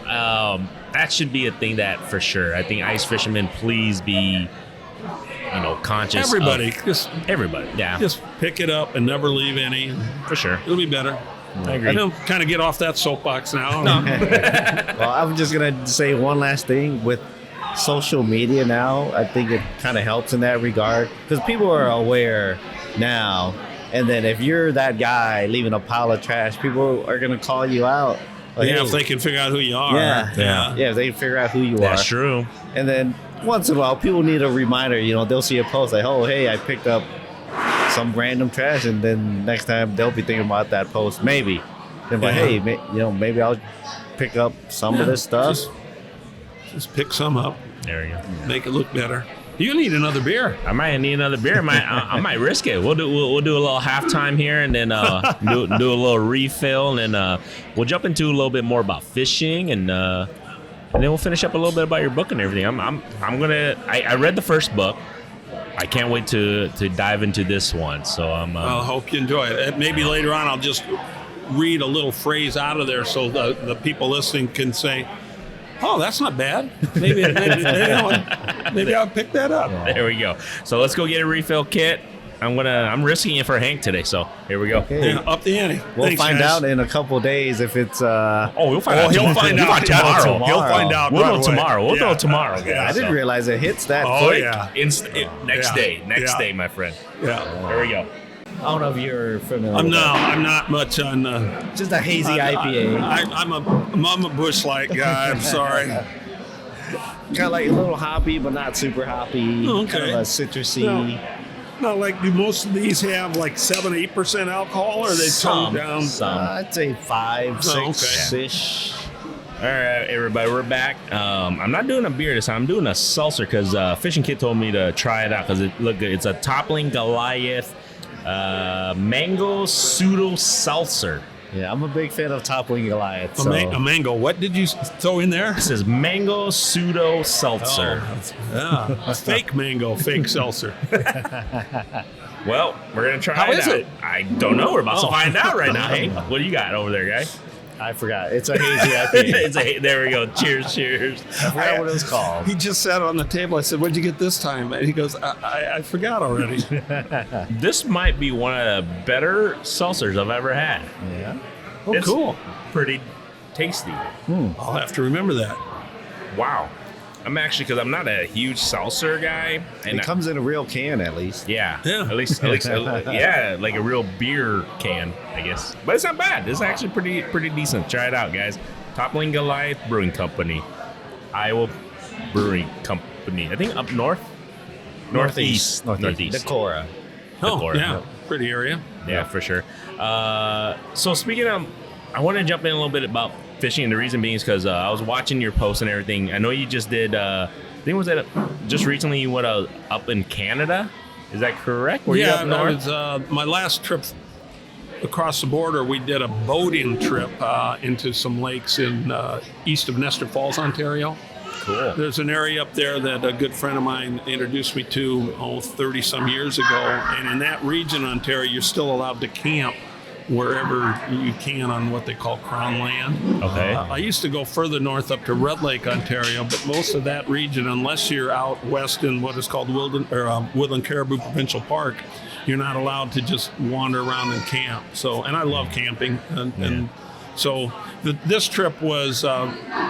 That should be a thing that for sure. I think ice fishermen, please be, conscious. Everybody. Everybody. Yeah. Just pick it up and never leave any. For sure. It'll be better. I agree. I don't kind of get off that soapbox now. Well, I'm just going to say one last thing. With social media now, I think it kind of helps in that regard, because people are aware now. And then if you're that guy leaving a pile of trash, people are going to call you out. Like, if they can figure out who you are. Yeah, if they can figure out who you are. That's true. And then once in a while, people need a reminder. They'll see a post like, oh, hey, I picked up some random trash. And then next time they'll be thinking about that post. Maybe. They're like, hey, maybe I'll pick up some of this stuff. Just pick some up. There you go. Make it look better. You need another beer. I might need another beer. I might risk it. We'll do a little halftime here, and then do a little refill, and then we'll jump into a little bit more about fishing, and then we'll finish up a little bit about your book and everything. I read the first book. I can't wait to dive into this one. So I hope you enjoy it. Maybe later on I'll just read a little phrase out of there so the people listening can say, oh, that's not bad. Maybe I'll pick that up. There we go. So let's go get a refill kit. I'm risking it for Hank today. So here we go. Okay. Yeah, up the ante. We'll find out in a couple days if it's. We'll find out. He'll find out tomorrow. He'll find out. We'll know tomorrow. We'll know tomorrow. Yeah, I didn't realize it hits that quick. Next day, my friend. Yeah. There we go. I don't know if you're familiar. I'm not much on. Just a hazy IPA. I'm a Busch Light guy. I'm sorry. Kind of like a little hoppy, but not super hoppy. Okay. Kind of a citrusy. Now, like, do most of these have like 7-8% alcohol, or are they toned down? I'd say 5, 6 ish. All right, everybody, we're back. I'm not doing a beer this time. I'm doing a seltzer because Fishing Kit told me to try it out because it looked good. It's a Toppling Goliath mango pseudo seltzer. Yeah, I'm a big fan of Toppling Goliath. A mango. What did you throw in there? This is mango pseudo seltzer. Yeah, fake mango, fake seltzer. Well, we're gonna try. How it is out. it? I don't know. We're about to find out right now. Hey, what do you got over there, guy? I forgot. It's a hazy IPA. There we go. Cheers, cheers. I forgot what it was called. He just sat on the table. I said, "What'd you get this time?" And he goes, "I forgot already." This might be one of the better seltzers I've ever had. Yeah. Oh, It's cool. Pretty tasty. I'll have to remember that. Wow. I'm actually, because I'm not a huge seltzer guy. And It comes in a real can, at least. yeah. Yeah. At least, yeah, like a real beer can, I guess. But it's not bad. It's actually pretty decent. Try it out, guys. Toppling Goliath Brewing Company. Iowa Brewing Company. I think up north. Northeast. Decorah. Oh, Kohler. yeah. Pretty area. Yeah, for sure. So speaking of, I want to jump in a little bit about fishing, and the reason being is because I was watching your posts and everything. I know you just did, I think was that just recently you went up in Canada? Is that correct? Were you up north? That was my last trip across the border. We did a boating trip into some lakes in east of Nestor Falls, Ontario. Cool. There's an area up there that a good friend of mine introduced me to 30-some years ago. And in that region, Ontario, you're still allowed to camp wherever you can on what they call Crown land. Okay. I used to go further north up to Red Lake, Ontario, but most of that region, unless you're out west in what is called Woodland Caribou Provincial Park, you're not allowed to just wander around and camp. So, and I love camping, and so this trip was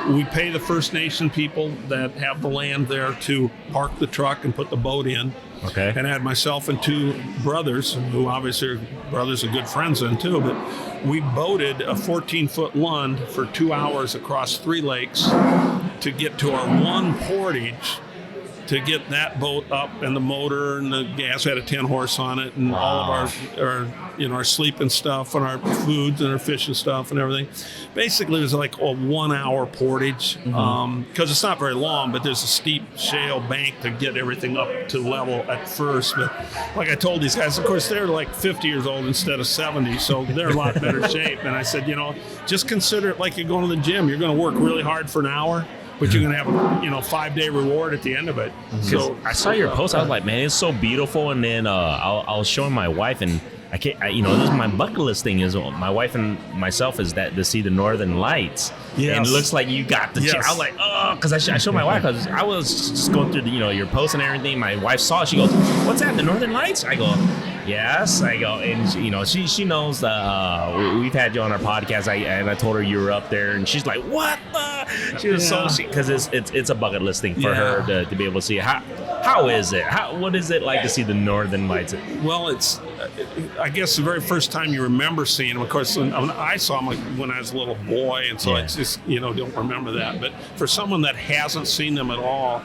we pay the First Nation people that have the land there to park the truck and put the boat in. Okay. And I had myself and 2 brothers, who obviously are brothers and good friends then too, but we boated a 14-foot Lund for 2 hours across 3 lakes to get to our one portage, to get that boat up and the motor and the gas. We had a 10-horse on it, and all of our sleeping stuff and our foods and our fishing stuff and everything. Basically, it was like a 1-hour portage because it's not very long, but there's a steep shale bank to get everything up to level at first. But like I told these guys, of course, they're like 50 years old instead of 70, so they're a lot better shape. And I said, just consider it like you're going to the gym. You're going to work really hard for an hour, but you're going to have a 5-day reward at the end of it. So I saw your post. I was like, man, it's so beautiful. And then I was showing my wife, and this is my bucket list thing. Is my wife and myself is that to see the Northern Lights. Yes. And it looks like you got the. Yes. I was like, oh, because I showed my wife. I was just going through your posts and everything. My wife saw it. She goes, "What's that? The Northern Lights?" I go, "Yes." I go, and she knows we've had you on our podcast. I told her you were up there, and she's like, "What the?" She was because it's a bucket list thing for her to be able to see. How is it? What is it like to see the Northern Lights? Well, it's I guess the very first time you remember seeing them. Of course, I saw them when I was a little boy, and so it's just don't remember that. But for someone that hasn't seen them at all,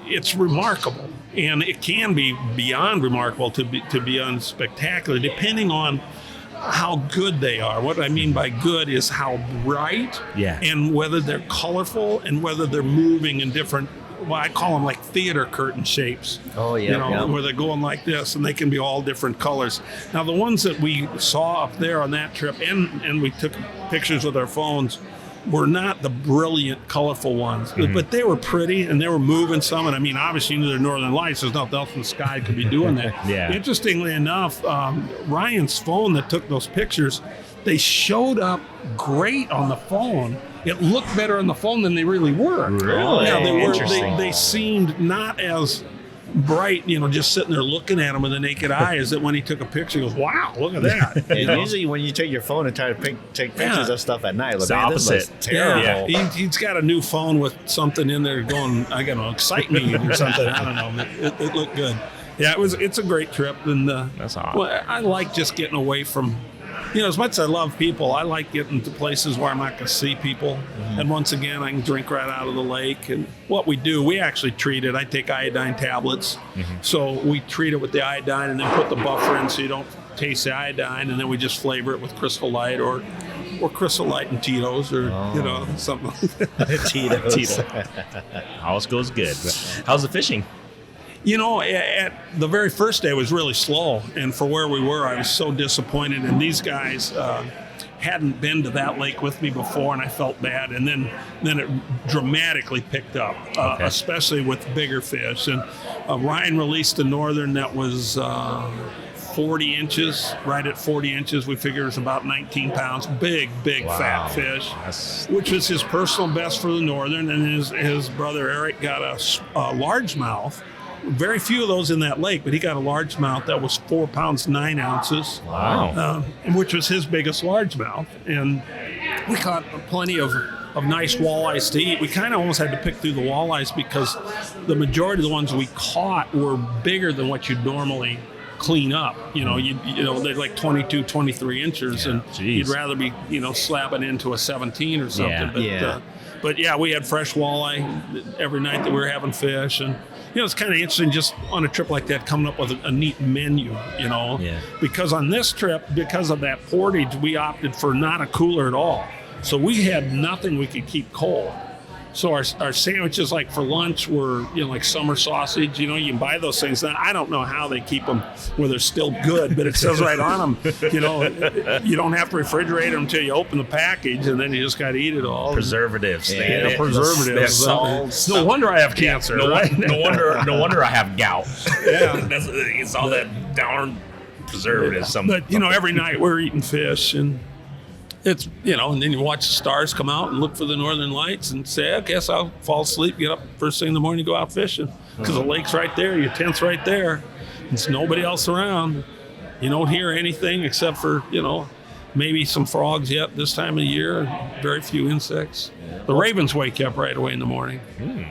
it's remarkable, and it can be beyond remarkable to beyond spectacular, depending on how good they are. What I mean by good is how bright, and whether they're colorful, and whether they're moving in different. Well, I call them like theater curtain shapes. Oh, yeah. Where they're going like this, and they can be all different colors. Now, the ones that we saw up there on that trip, and we took pictures with our phones, were not the brilliant, colorful ones, but they were pretty, and they were moving some. And I mean, obviously, you knew they're Northern Lights. There's nothing else in the sky could be doing that. Interestingly enough, Ryan's phone that took those pictures, they showed up great on the phone. It looked better on the phone than they really were. Really? Yeah, they were. Interesting. They seemed not as bright, just sitting there looking at them with the naked eye, is that when he took a picture, he goes, "Wow, look at that." And usually when you take your phone and try to take pictures of stuff at night, It's the opposite. This terrible. Yeah. He's got a new phone with something in there going, excite me or something. I don't know. It looked good. Yeah, it's a great trip, and that's awesome. Well, I like just getting away from as much as I love people, I like getting to places where I'm not going to see people. Mm-hmm. And once again, I can drink right out of the lake. And what we do, we actually treat it. I take iodine tablets. Mm-hmm. So we treat it with the iodine and then put the buffer in so you don't taste the iodine. And then we just flavor it with Crystal Light or Crystal Light and Tito's or, something like that. Tito's. Always goes good. How's the fishing? At the very first day was really slow, and for where we were, I was so disappointed. And these guys hadn't been to that lake with me before, and I felt bad. And then it dramatically picked up, especially with bigger fish. And Ryan released a northern that was 40 inches, right at 40 inches. We figure it's about 19 pounds. Big, fat fish, which was his personal best for the northern. And his brother Eric got a largemouth. Very few of those in that lake, but he got a largemouth that was 4 pounds 9 ounces. Wow! Which was his biggest largemouth, and we caught plenty of nice walleyes to eat. We kind of almost had to pick through the walleyes because the majority of the ones we caught were bigger than what you'd normally clean up. They're like 22, 23 inches, and you'd rather be slapping into a 17 or something. Yeah. But we had fresh walleye every night that we were having fish, and it's kind of interesting just on a trip like that coming up with a neat menu, because on this trip, because of that portage, we opted for not a cooler at all. So we had nothing we could keep cold. So our sandwiches, like for lunch, were like summer sausage. You can buy those things. Now, I don't know how they keep them where they're still good, but it says right on them. You don't have to refrigerate them until you open the package, and then you just got to eat it all. Preservatives. Preservatives. Salts. No wonder I have cancer. No wonder I have gout. Yeah, it's all that darn preservatives. But every night we're eating fish and. It's, and then you watch the stars come out and look for the northern lights and say, I guess I'll fall asleep, get up first thing in the morning, go out fishing. Because the lake's right there, your tent's right there. There's nobody else around. You don't hear anything except for, maybe some frogs yet this time of the year, and very few insects. The ravens wake you up right away in the morning.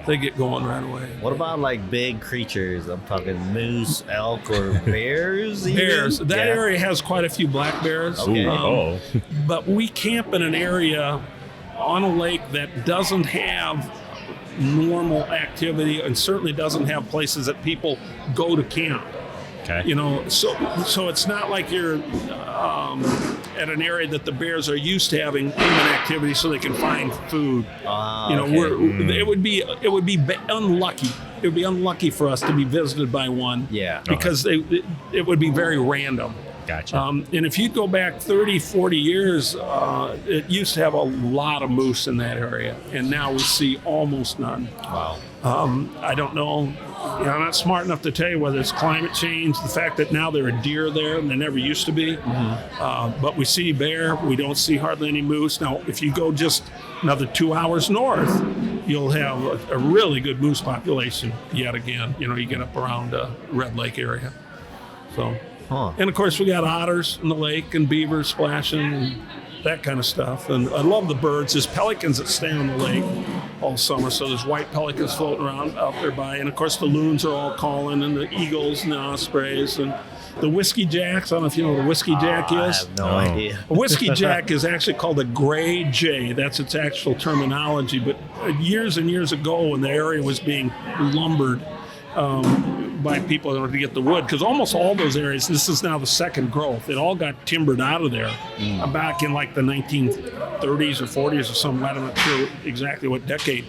They get going right away. What about like big creatures? I'm talking moose, elk, or bears? Even? Bears. That area has quite a few black bears. Okay. But we camp in an area on a lake that doesn't have normal activity and certainly doesn't have places that people go to camp. Okay. So it's not like you're at an area that the bears are used to having human activity, so they can find food. It would be unlucky. It would be unlucky for us to be visited by one. Yeah. Because it would be very random. Gotcha. And if you go back 30, 40 years, it used to have a lot of moose in that area, and now we see almost none. Wow. I don't know. I'm not smart enough to tell you whether it's climate change, the fact that now there are deer there and there never used to be. Mm-hmm. But we see bear. We don't see hardly any moose. Now, if you go just another 2 hours north, you'll have a really good moose population yet again. You get up around Red Lake area. So. And of course we got otters in the lake and beavers splashing and that kind of stuff. And I love the birds. There's pelicans that stay on the lake all summer. So there's white pelicans floating around out there by. And of course the loons are all calling, and the eagles and the ospreys and the whiskey jacks. I don't know if you know what a whiskey jack is. I have no idea. A whiskey jack is actually called a gray jay. That's its actual terminology. But years and years ago, when the area was being lumbered by people in order to get the wood, because almost all those areas, this is now the second growth, it all got timbered out of there back in like the 1930s or 40s or something. I'm not sure exactly what decade.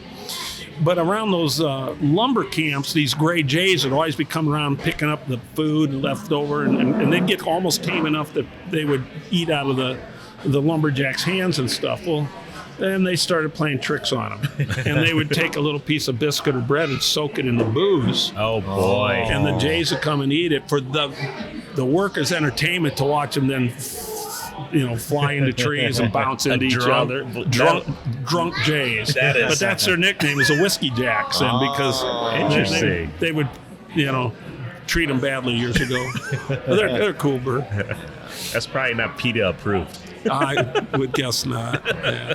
But around those lumber camps, these gray jays would always be coming around picking up the food left over, and they'd get almost tame enough that they would eat out of the lumberjacks' hands and stuff. Well, then they started playing tricks on them. And they would take a little piece of biscuit or bread and soak it in the booze. Oh, boy. And the jays would come and eat it for the workers' entertainment to watch them then, fly into trees and bounce into each other. Drunk jays. But that's their nickname, is a whiskey jacks. And because interesting. They would, treat them badly years ago. They're a cool bird. That's probably not PETA approved. I would guess not. Yeah.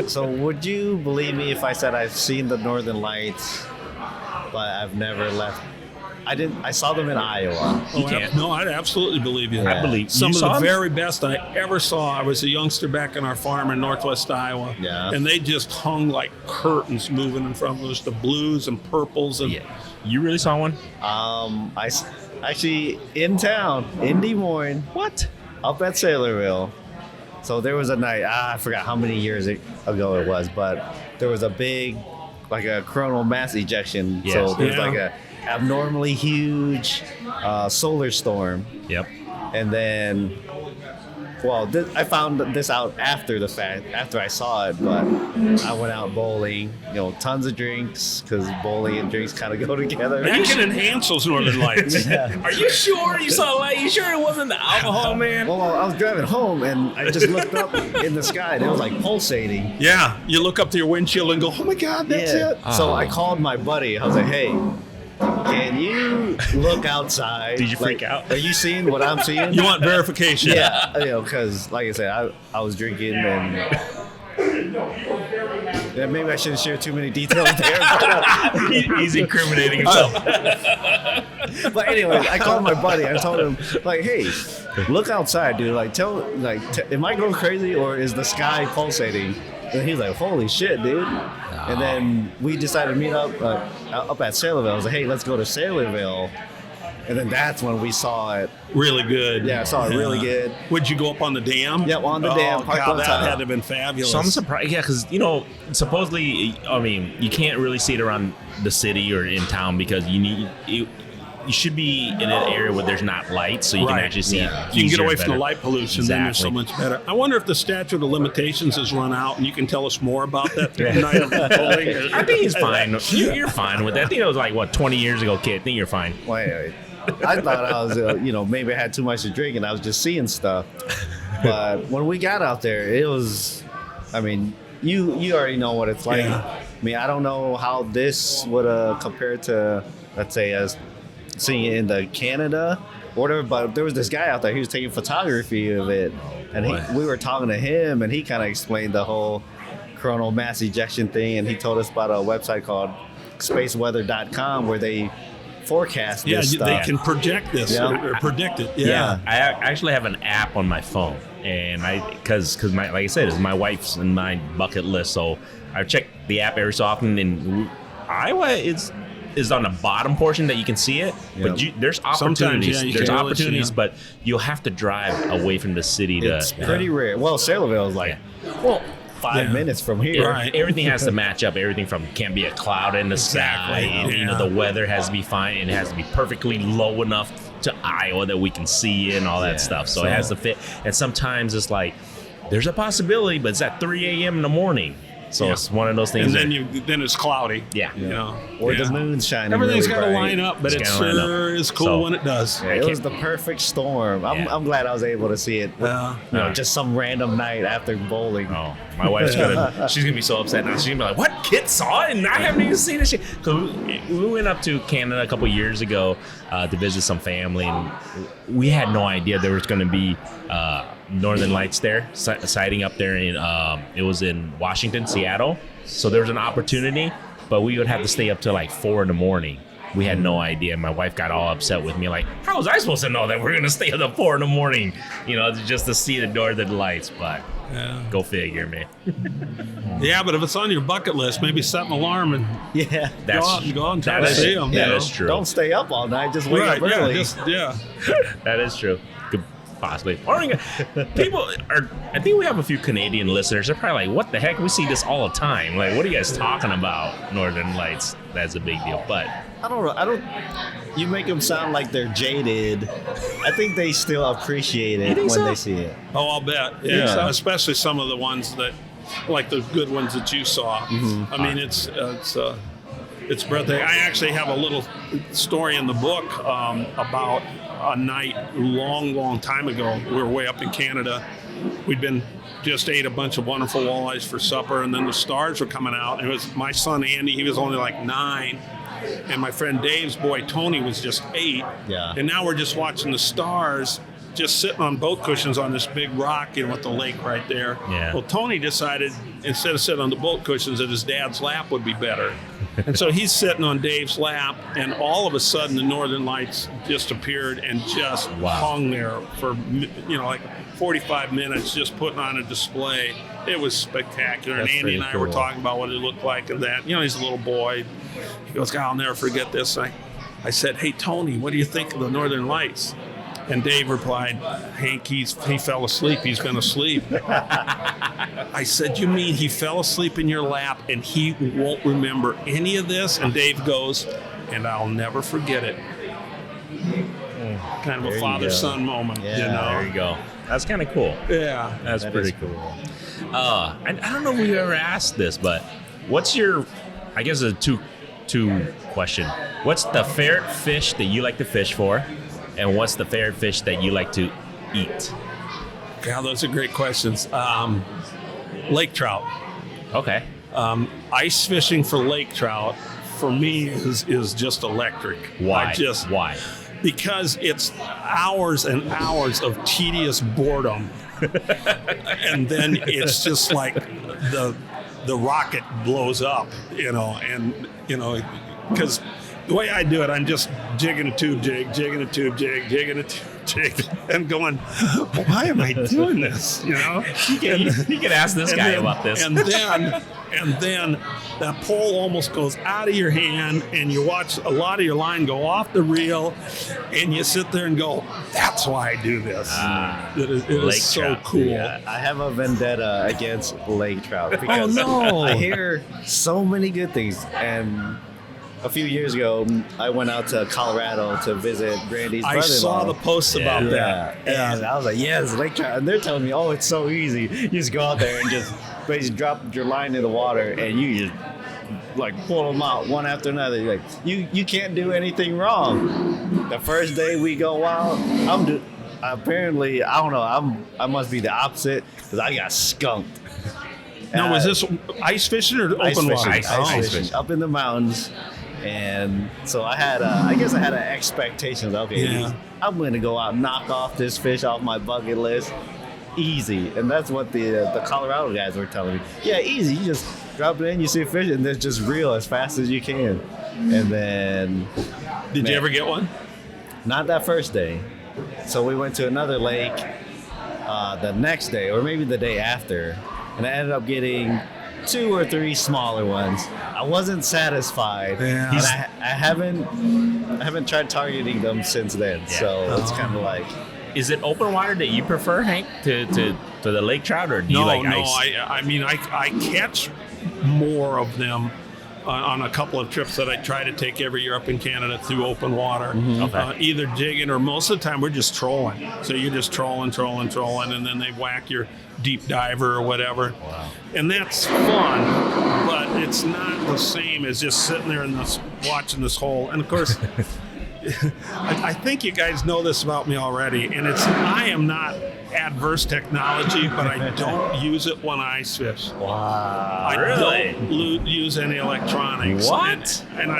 So would you believe me if I said I've seen the Northern Lights, but I've never left I saw them in Iowa. You can't. No, I'd absolutely believe you. I believe Some you of saw the them? very best I ever saw. I was a youngster back in our farm in northwest Iowa. Yeah. And they just hung like curtains moving in front of us, the blues and purples. And Yeah. You really saw one? Actually in town, in Des Moines. What? Up at Sailorville. So there was a night, I forgot how many years ago it was, but there was a big, like a coronal mass ejection. Yes. So there's Yeah. like a abnormally huge solar storm. Yep. And then, well, I found this out after the fact, after I saw it, but I went out bowling, tons of drinks, because bowling and drinks kind of go together. that can enhance those northern lights. Are you sure you saw a light? You sure it wasn't the alcohol, man? Well, I was driving home and I just looked up in the sky and it was like pulsating. Yeah. You look up to your windshield and go, oh my God, that's it. So I called my buddy. I was like, hey, can you look outside? Did you freak out? Are you seeing what I'm seeing? You want verification. Yeah, because like I said, I was drinking and yeah, maybe I shouldn't share too many details there. He's incriminating himself. But anyway, I called my buddy. I told him, like, hey, look outside, dude. Like, am I going crazy or is the sky pulsating? And he's like, holy shit, dude. And then we decided to meet up at Sailorville. I was like, hey, let's go to Sailorville. And then that's when we saw it. Really good. Yeah, I saw it really good. Would you go up on the dam? Yep, on the dam, Oh, parked God, on that top. had to have been fabulous. So I'm surprised, yeah, because supposedly, I mean, you can't really see it around the city or in town because you should be in an area where there's not lights, so you can Right. actually see. Yeah. it You can get easier away and from the better. light pollution, then you're so Exactly. much better. I wonder if the statute of limitations has run out and you can tell us more about that night of bowling. I think he's fine. You're fine with that. I think it was like, 20 years ago, kid. I think you're fine. Well, anyway, I thought I was, maybe I had too much to drink and I was just seeing stuff. But when we got out there, it was, I mean, you already know what it's like. Yeah. I mean, I don't know how this would compare to, let's say, as seeing it in the Canada or whatever. But there was this guy out there. He was taking photography of it, and we were talking to him, and he kind of explained the whole coronal mass ejection thing. And he told us about a website called spaceweather.com where they forecast Yeah, this stuff. they can project this Yeah. or predict it. Yeah. I actually have an app on my phone, and because like I said, it's my wife's and my bucket list. So I check the app every so often, and Iowa is on the bottom portion that you can see it, but there's opportunities. Sometimes, you there's can really see opportunities, it. but you'll have to drive away from the city to. It's pretty rare. Well, Sailorville is like Well, 5 minutes from here. Right. everything has to match up. Everything from can't be a cloud in the Exactly. sky. And, Yeah. the weather has to be fine, and it has to be perfectly low enough to Iowa that we can see it and all that Yeah. stuff. So it has to fit. And sometimes it's like there's a possibility, but it's at 3 a.m. in the morning. So Yeah. it's one of those things. And that, then it's cloudy. yeah. You know, Or yeah. the moon's shining. Everything's really got to bright. line up, but it It's gotta line sure up. is cool So- when it does. Yeah, it was the perfect storm. I'm glad I was able to see it. Yeah. Just some random night after bowling. Oh, my wife's she's gonna be so upset now. She's gonna be like, "What? Kid saw it, and I haven't even seen this shit." Cause we went up to Canada a couple years ago to visit some family, and we had no idea there was gonna be Northern Lights there, sighting up there in it was in Washington, Seattle. So there was an opportunity, but we would have to stay up till like 4 a.m. We had no idea. My wife got all upset with me, like, "How was I supposed to know that we're gonna stay up till 4 a.m? Just to see the Northern Lights?" But go figure, man. Yeah, but if it's on your bucket list, maybe set an alarm and Yeah. go out and try that to is- see them. That is true. Don't stay up all night. Just wake up early. That is true. Could possibly. People are. I think we have a few Canadian listeners. They're probably like, "What the heck? We see this all the time. Like, what are you guys talking about? Northern Lights? That's a big deal." But I don't know. You make them sound like they're jaded. I think they still appreciate it when so? they see it. Oh, I'll bet. Yeah, Yeah. especially some of the ones that, like the good ones that you saw. I mean, it's breathtaking. I actually have a little story in the book about a night long time ago. We were way up in Canada. We'd just ate a bunch of wonderful walleyes for supper, and then the stars were coming out. And it was my son Andy. He was only like 9. And my friend Dave's boy Tony was just 8. Yeah. And now we're just watching the stars, just sitting on boat cushions on this big rock, with the lake right there. Yeah. Well, Tony decided instead of sitting on the boat cushions that his dad's lap would be better. And so he's sitting on Dave's lap, and all of a sudden the Northern Lights just appeared and just hung there for, like 45 minutes just putting on a display. It was spectacular. That's and Andy and I were cool. talking about what it looked like and that. He's a little boy. He goes, God, I'll never forget this. I said, hey, Tony, what do you think of the Northern Lights? And Dave replied, Hank, he fell asleep. He's been asleep. I said, you mean he fell asleep in your lap and he won't remember any of this? And Dave goes, and I'll never forget it. Kind of There a you father-son moment, Yeah, There you go. That's kind of cool. Yeah. That's That pretty is cool. I don't know if we ever asked this, but what's your, I guess a two question. What's the favorite fish that you like to fish for? And what's the favorite fish that you like to eat? Yeah, those are great questions. Lake trout. Okay. Ice fishing for lake trout, for me, is just electric. Why? Why? Because it's hours and hours of tedious boredom. And then it's just like the rocket blows up, because the way I do it, I'm just jigging a tube jig, jigging a tube jig, jigging a tube jig, and going, why am I doing this? You can ask this guy about this. And then that pole almost goes out of your hand, and you watch a lot of your line go off the reel, and you sit there and go, that's why I do this. It is so trout. cool. Yeah, I have a vendetta against lake trout because no. I hear so many good things. And a few years ago, I went out to Colorado to visit Randy's brother-in-law. I saw the posts about that. And I was like, yes, lake trout. And they're telling me, oh, it's so easy. You just go out there and just basically drop your line in the water and you just like pull them out one after another. You're like, you can't do anything wrong. The first day we go out, apparently, I don't know, I must be the opposite because I got skunked. Now, was this ice fishing or Ice open fishing, water? ice fishing, up in the mountains. And so I had I guess I had an expectation of, okay, Yeah. I'm going to go out and knock off this fish off my bucket list. Easy. And that's what the Colorado guys were telling me. Yeah, easy. You just drop it in, you see a fish, and then just reel as fast as you can. And then... Did you ever get one? Not that first day. So we went to another lake the next day, or maybe the day after. And I ended up getting 2 or 3 smaller ones. I wasn't satisfied. Yeah. And I haven't tried targeting them since then. So it's kind of like... Is it open water that you prefer, Hank, to the lake trout, or do you like ice? I mean, I catch more of them on a couple of trips that I try to take every year up in Canada through open water. Okay. Either jigging or most of the time we're just trolling. So you're just trolling, and then they whack your deep diver or whatever. Wow. And that's fun, but it's not the same as just sitting there and watching this hole. And of course, I think you guys know this about me already, and I am not adverse technology, but I don't use it when I ice fish. Wow. I Really? don't use any electronics. What? And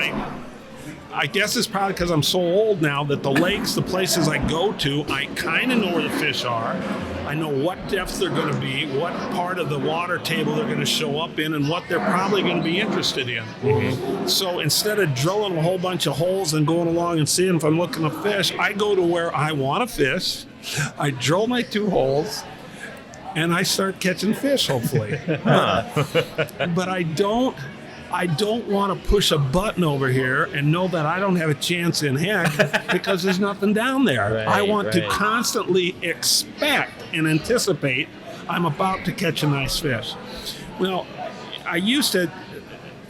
I guess it's probably because I'm so old now that the lakes, the places I go to, I kind of know where the fish are. I know what depth they're going to be, what part of the water table they're going to show up in, and what they're probably going to be interested in. Mm-hmm. So instead of drilling a whole bunch of holes and going along and seeing if I'm looking to fish, I go to where I want to fish. I drill my 2 holes, and I start catching fish, hopefully. But I don't want to push a button over here and know that I don't have a chance in heck because there's nothing down there. Right, I want to right. constantly expect and anticipate I'm about to catch a nice fish. Well, I used to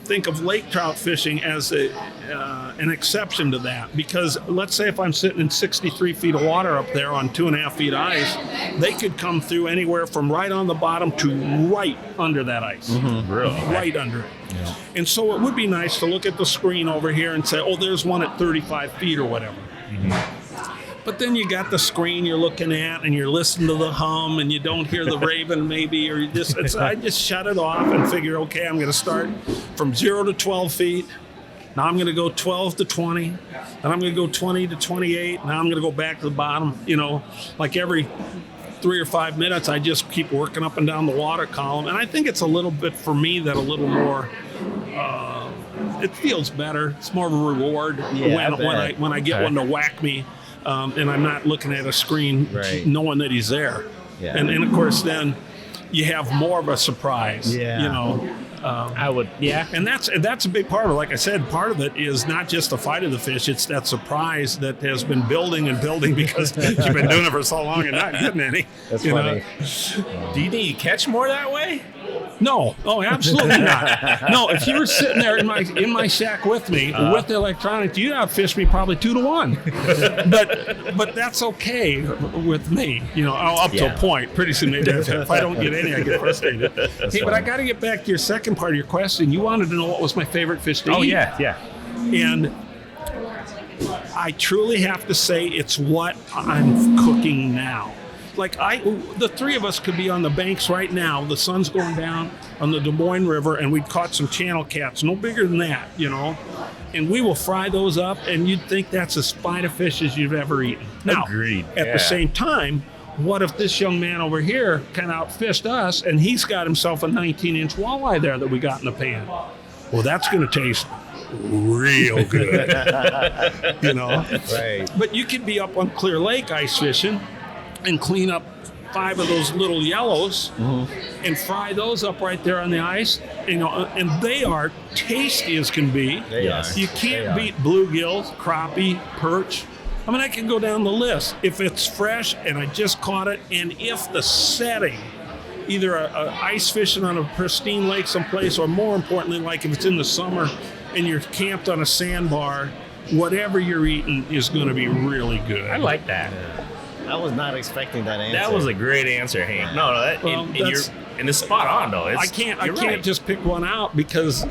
think of lake trout fishing as an exception to that, because let's say if I'm sitting in 63 feet of water up there on 2.5 feet ice, they could come through anywhere from right on the bottom to right under that ice. Mm-hmm. Really? Right under it. Yeah. And so it would be nice to look at the screen over here and say, oh, there's one at 35 feet or whatever. Mm-hmm. But then you got the screen you're looking at and you're listening to the hum and you don't hear the raven maybe, or I just shut it off and figure, okay, I'm going to start from 0 to 12 feet Now I'm going to go 12 to 20, and I'm going to go 20 to 28. Now I'm going to go back to the bottom. Like every 3 or 5 minutes, I just keep working up and down the water column. And I think it's a little bit, for me, that a little more, it feels better. It's more of a reward when I get one to whack me, and I'm not looking at a screen knowing that he's there. Yeah. And of course, then you have more of a surprise. I would, and that's a big part of it. Like I said, part of it is not just the fight of the fish; it's that surprise that has been building and building because you've been doing it for so long and not getting any. That's funny. Do you think you catch more that way? No, absolutely not. No, if you were sitting there in my shack with me with the electronics, you'd outfish me probably 2 to 1. But that's okay with me. Up to a point. Pretty soon, maybe if I don't get any, I get frustrated. But I got to get back to your second part of your question. You wanted to know what was my favorite fish to eat. Oh yeah. And I truly have to say it's what I'm cooking now. Like the three of us could be on the banks right now. The sun's going down on the Des Moines River, and we'd caught some channel cats, no bigger than that, And we will fry those up, and you'd think that's as fine a fish as you've ever eaten. Now, agreed. At the same time, what if this young man over here kind of outfished us, and he's got himself a 19-inch walleye there that we got in the pan? Well, that's going to taste real good, Right. But you could be up on Clear Lake ice fishing and clean up 5 of those little yellows and fry those up right there on the ice, and they are tasty as can be. You can't beat bluegills, crappie, perch. I mean, I can go down the list. If it's fresh and I just caught it, and if the setting, either a ice fishing on a pristine lake someplace, or more importantly, like if it's in the summer and you're camped on a sandbar, whatever you're eating is going to be really good. I like that. I was not expecting that answer. That was a great answer, Hank. No, and it's spot on though. I can't just pick one out because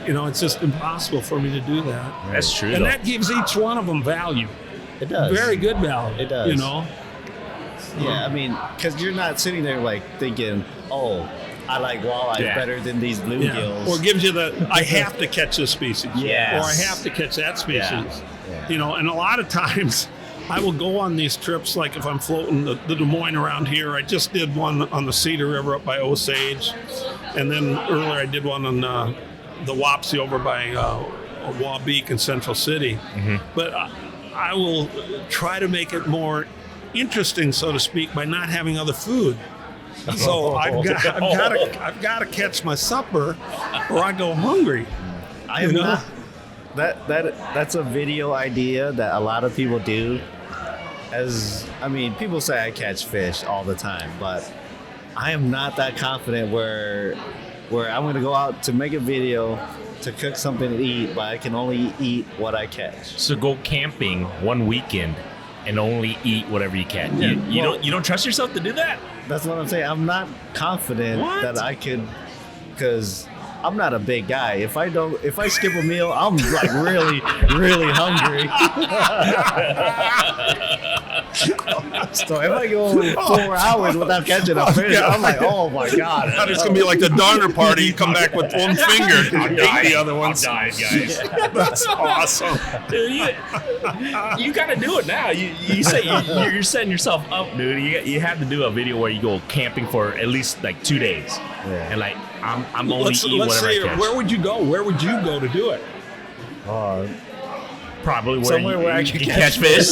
it's just impossible for me to do that. That's true. And that gives each one of them value. It does. Very good value. It does. Yeah, I mean, because you're not sitting there like thinking, oh, I like walleyes better than these bluegills. Or gives you I have to catch this species. Yes. Or I have to catch that species. Yeah. And a lot of times I will go on these trips, like if I'm floating the Des Moines around here. I just did one on the Cedar River up by Osage. And then earlier I did one on the Wapsie over by Wabeek in Central City. Mm-hmm. But I will try to make it more interesting, so to speak, by not having other food. So I've got to catch my supper, or I go hungry. That's a video idea that a lot of people do. People say I catch fish all the time, but I am not that confident where I'm going to go out to make a video to cook something to eat, but I can only eat what I catch. So go camping one weekend and only eat whatever you catch. You don't trust yourself to do that? That's what I'm saying. I'm not confident that I could, because I'm not a big guy. If I skip a meal, I'm like really, really hungry. So if I go 4 hours without catching a fish, I'm like, oh my God. It's going to be like the Darner party. You come back with one finger. I'm dying. The other one's dying, guys. That's awesome. Dude, you got to do it now. You say you're setting yourself up, dude. You have to do a video where you go camping for at least like 2 days. Yeah. And like, I'm only eating whatever I catch. Where would you go? Where would you go to do it? Probably somewhere where I can catch fish.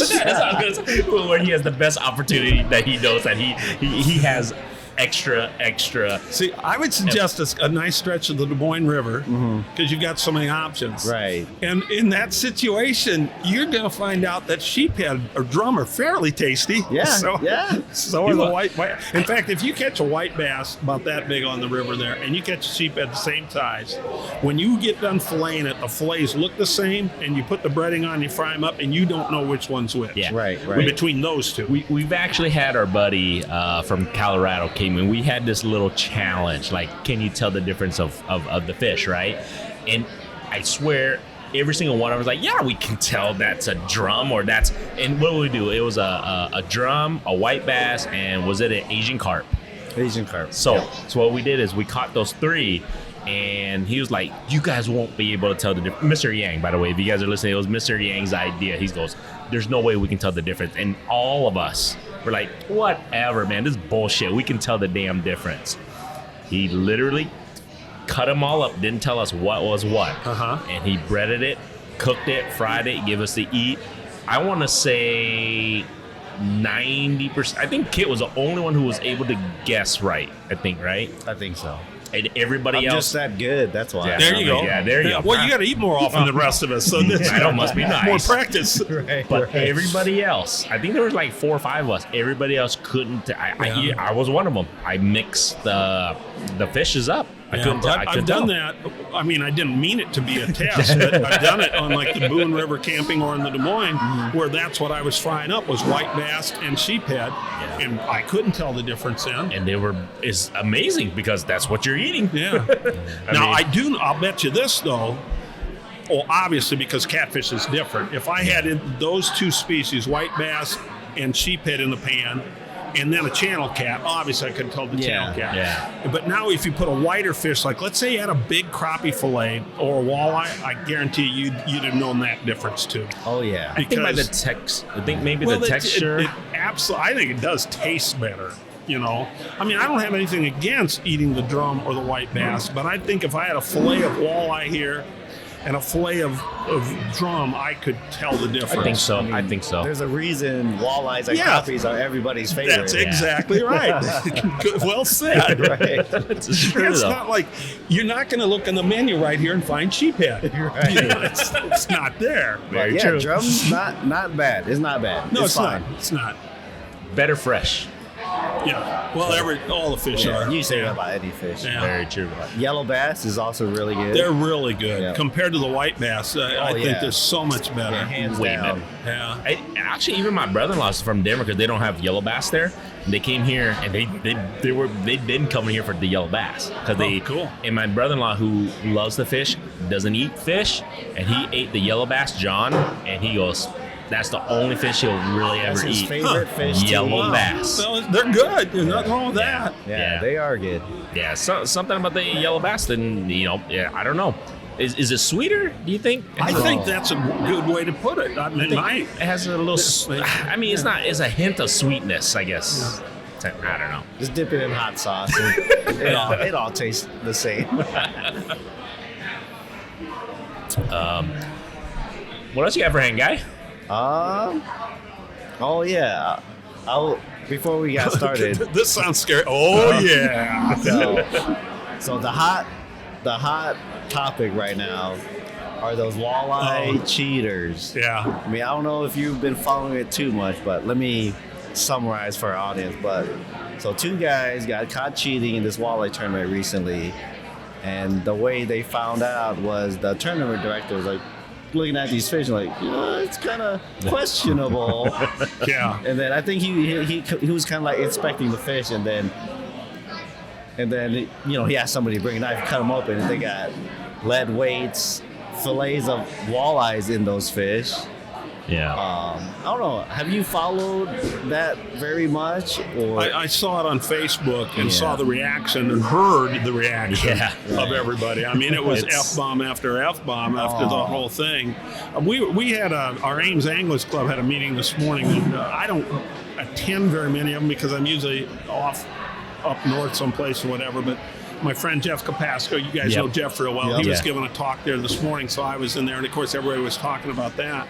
Where he has the best opportunity, that he knows that he has extra. See, I would suggest a nice stretch of the Des Moines River, because you've got so many options. Right. And in that situation, you're going to find out that sheephead or drum are fairly tasty. Yeah. So are the white. In fact, if you catch a white bass about that big on the river there, and you catch a sheephead the same size, when you get done filleting it, the fillets look the same, and you put the breading on, you fry them up, and you don't know which one's which. Yeah. Right. Between those two. We've actually had our buddy from Colorado came in. We had this little challenge, like, can you tell the difference of the fish, right? And I swear, every single one of us was like, yeah, we can tell that's a drum or that's. And what did we do? It was a drum, a white bass, and was it an Asian carp? Asian carp. So what we did is we caught those 3, And he was like, you guys won't be able to tell the difference. Mr. Yang, by the way, if you guys are listening, it was Mr. Yang's idea. He goes, there's no way we can tell the difference. And all of us were like, whatever, man, this is bullshit. We can tell the damn difference. He literally cut them all up, didn't tell us what was what. And he breaded it, cooked it, fried it, gave us to eat. I want to say 90%. I think Kit was the only one who was able to guess right. I think, right? I think so. And everybody else just that good. That's why. Yeah. There you go. Yeah, there you go. Well, you got to eat more often than the rest of us. So this I know, must be nice. More practice. Right, But right. everybody else, I think there was like 4 or 5 of us. Everybody else couldn't. I was one of them. I mixed the fishes up. I couldn't tell. I've done that. I mean, I didn't mean it to be a test, but I've done it on like the Boone River camping or in the Des Moines, where that's what I was frying up was white bass and sheephead, and I couldn't tell the difference then. And they were is amazing because that's what you're eating. Yeah. I'll bet you this though. Well, obviously because catfish is different. If I had those 2 species, white bass and sheephead in the pan, and then a channel cat, obviously I could tell the channel cat. Yeah. But now if you put a whiter fish, like let's say you had a big crappie fillet or a walleye, I guarantee you'd have known that difference too. Oh yeah. I think by the text. I think maybe the texture. It absolutely. I think it does taste better. You know, I mean, I don't have anything against eating the drum or the white bass, but I think if I had a fillet of walleye here and a fillet of drum, I could tell the difference. I think so. I think so. There's a reason walleyes and crappies are everybody's favorite. That's exactly right. Good, well said. Right. It's true, It's though. not like you're not going to look in the menu right here and find sheephead. Right. You know, it's not there. Very yeah, true. drum's not bad. It's not bad. No, it's not. fine. It's not. Better fresh. Yeah. Well, all the fish Yeah, are. you say that about any fish. Yeah. Very true. Yellow bass is also really good. They're really good Yeah. compared to the white bass. I think yeah. they're so much better. Yeah, hands Way down. Yeah. Actually, even my brother-in-law is from Denver because they don't have yellow bass there. And they came here and they've been coming here for the yellow bass because cool. And my brother-in-law who loves the fish doesn't eat fish, and he ate the yellow bass, John, and he goes, that's the only fish he'll really That's ever his eat. favorite fish. too. Yellow bass. Well, they're good. There's nothing wrong with that. Yeah, Yeah. they are good. Yeah, something about the yellow bass. Then I don't know. Is it sweeter? Do you think? I think that's a good way to put it. I mean, It has a little. I mean, it's not. It's a hint of sweetness, I guess. I don't know. Just dip it in hot sauce. And it all tastes the same. What else you got for hand, guy? Oh yeah. Before we got started. This sounds scary. Oh yeah. So the hot topic right now are those walleye cheaters. Yeah. I mean, I don't know if you've been following it too much, but let me summarize for our audience. But so 2 guys got caught cheating in this walleye tournament recently, and the way they found out was the tournament director was like looking at these fish like, it's kind of questionable. Yeah. And then I think he was kind of like inspecting the fish, and then he asked somebody to bring a knife, cut them open, and they got lead weights, fillets of walleyes in those fish. Yeah. I don't know. Have you followed that very much? Or I saw it on Facebook and Yeah. saw the reaction and heard the reaction Yeah. of everybody. I mean, it was F-bomb after F-bomb after the whole thing. We had our Ames Anglers Club had a meeting this morning, and I don't attend very many of them because I'm usually off up north someplace or whatever, but my friend Jeff Capasco, you guys know Jeff real well. Yep. He was Yeah. giving a talk there this morning, so I was in there, and of course everybody was talking about that.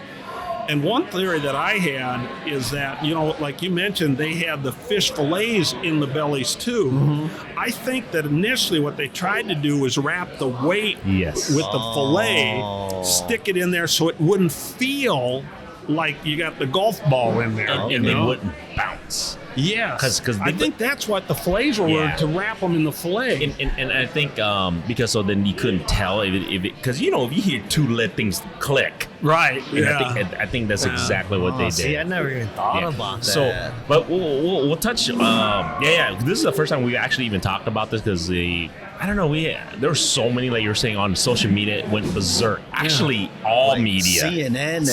And one theory that I had is that, like you mentioned, they had the fish fillets in the bellies too. Mm-hmm. I think that initially what they tried to do was wrap the weight Yes. with the fillet, stick it in there so it wouldn't feel like you got the golf ball in there. And they wouldn't bounce. Yes, 'Cause I think that's what the fillets were to wrap them in the fillet. And I think because so then you couldn't tell if it because if you hear 2 lead things click. Right. And Yeah. I think that's exactly what they did. See, I never even thought about that. So, but we'll touch. This is the first time we actually even talked about this because I don't know. There were so many, like you were saying, on social media. It went berserk. Actually, all like media, CNN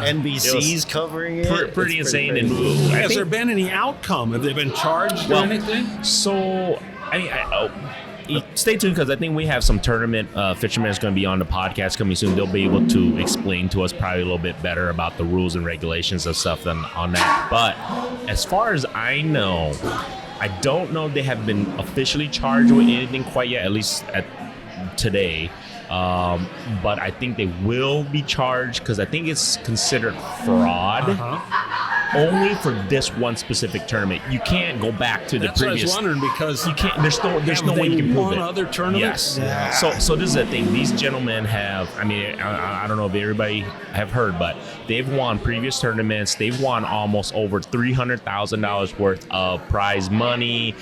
and NBC's covering it. pretty It's insane. crazy. And I Has think, there been any outcome? Have they been charged or anything? So, I mean, stay tuned because I think we have some tournament fishermen that's going to be on the podcast coming soon. They'll be able to explain to us probably a little bit better about the rules and regulations and stuff than on that. But as far as I know, I don't know if they have been officially charged with anything quite yet, at least today. But I think they will be charged because I think it's considered fraud only for this one specific tournament. You can't go back to the previous. That's what I was wondering because you can't. There's no way you can prove it. Other tournaments. Yes. Yeah. So this is the thing. These gentlemen have. I mean, I don't know if everybody have heard, but they've won previous tournaments. They've won almost over $300,000 worth of prize money.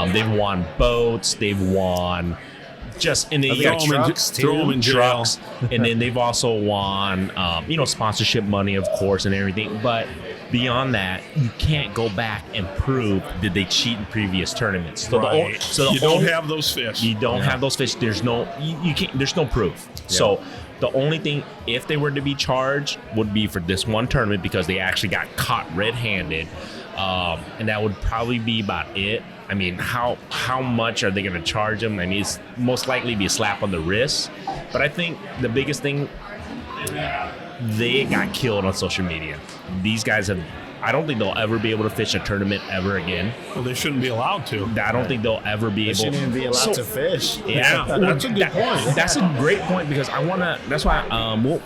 They've won boats. They've won. Just in the trucks, and then they've also won, sponsorship money, of course, and everything. But beyond that, you can't go back and prove did they cheat in previous tournaments. So you don't have those fish. You don't have those fish. There's no you can't. There's no proof. Yeah. So the only thing, if they were to be charged, would be for this one tournament because they actually got caught red-handed, and that would probably be about it. I mean, how much are they going to charge them? I mean, it's most likely be a slap on the wrist. But I think the biggest thing, they got killed on social media. These guys have. I don't think they'll ever be able to fish a tournament ever again. Well, they shouldn't be allowed to. I don't think they'll ever be able. They shouldn't even be allowed to fish. Yeah, that's a good point. That's a great point because I want to. That's why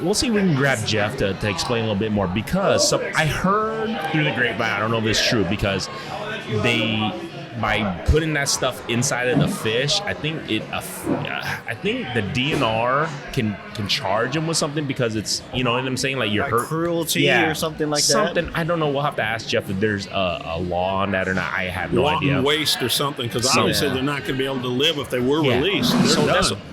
we'll see if we can grab Jeff to explain a little bit more because I heard through the grapevine. I don't know if it's true because by putting that stuff inside of the fish, I think the DNR can charge them with something because it's, you know what I'm saying, like you're like hurt, cruelty or something like that. Something I don't know. We'll have to ask Jeff if there's a law on that or not. I have no idea. Waste or something because obviously they're not going to be able to live if they were released.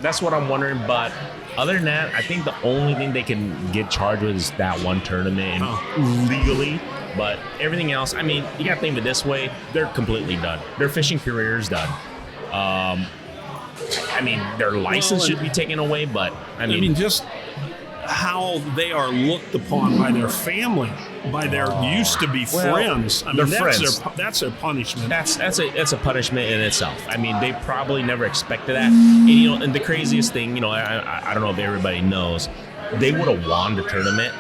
That's what I'm wondering. But other than that, I think the only thing they can get charged with is that one tournament legally. But everything else, I mean, you got to think of it this way. They're completely done. Their fishing career is done. I mean, their license should be taken away, but I mean just how they are looked upon by their family, by their used to be friends. I mean, that's their punishment. That's a punishment in itself. I mean, they probably never expected that. And, and the craziest thing, I don't know if everybody knows, they would have won the tournament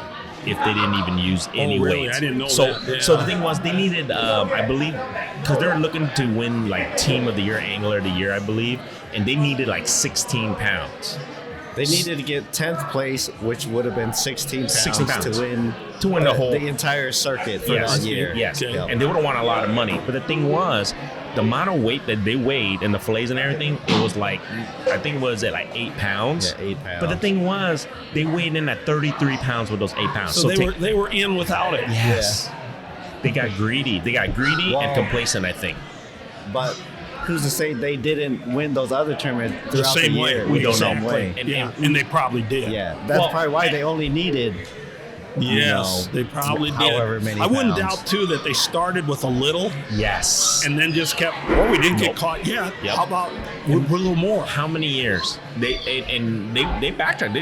if they didn't even use any weights. I didn't know so, that. Yeah. So the thing was, they needed, I believe, because they're looking to win like Team of the Year, Angler of the Year, I believe, and they needed like 16 pounds. They needed to get 10th place, which would have been 16 pounds. to win the entire circuit for that year. Yes, and they would have won a lot of money. But the thing was, the amount of weight that they weighed and the fillets and everything, it was like, I think was at like 8 pounds. Yeah, 8 pounds. But the thing was, they weighed in at 33 pounds with those 8 pounds. So they were in without it. Yes. Yeah. They got greedy. And complacent, I think. But who's to say they didn't win those other tournaments throughout the year? We don't know. And they probably did. Yeah, that's probably why they only needed. Yes, they probably did. However many I wouldn't pounds. doubt too that they started with a little. Yes. And then just kept. Well, we didn't get caught yet. Yep. How about we're a little more? How many years? They backtracked.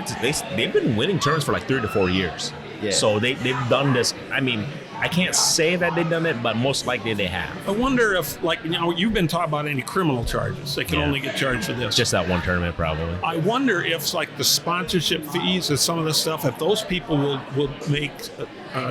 They've been winning tournaments for like 3 to 4 years. Yeah. So they've done this. I mean, I can't say that they've done it, but most likely they have. I wonder if, you've been talking about any criminal charges. They can only get charged for this. Just that one tournament, probably. I wonder if, the sponsorship fees and some of this stuff, if those people will make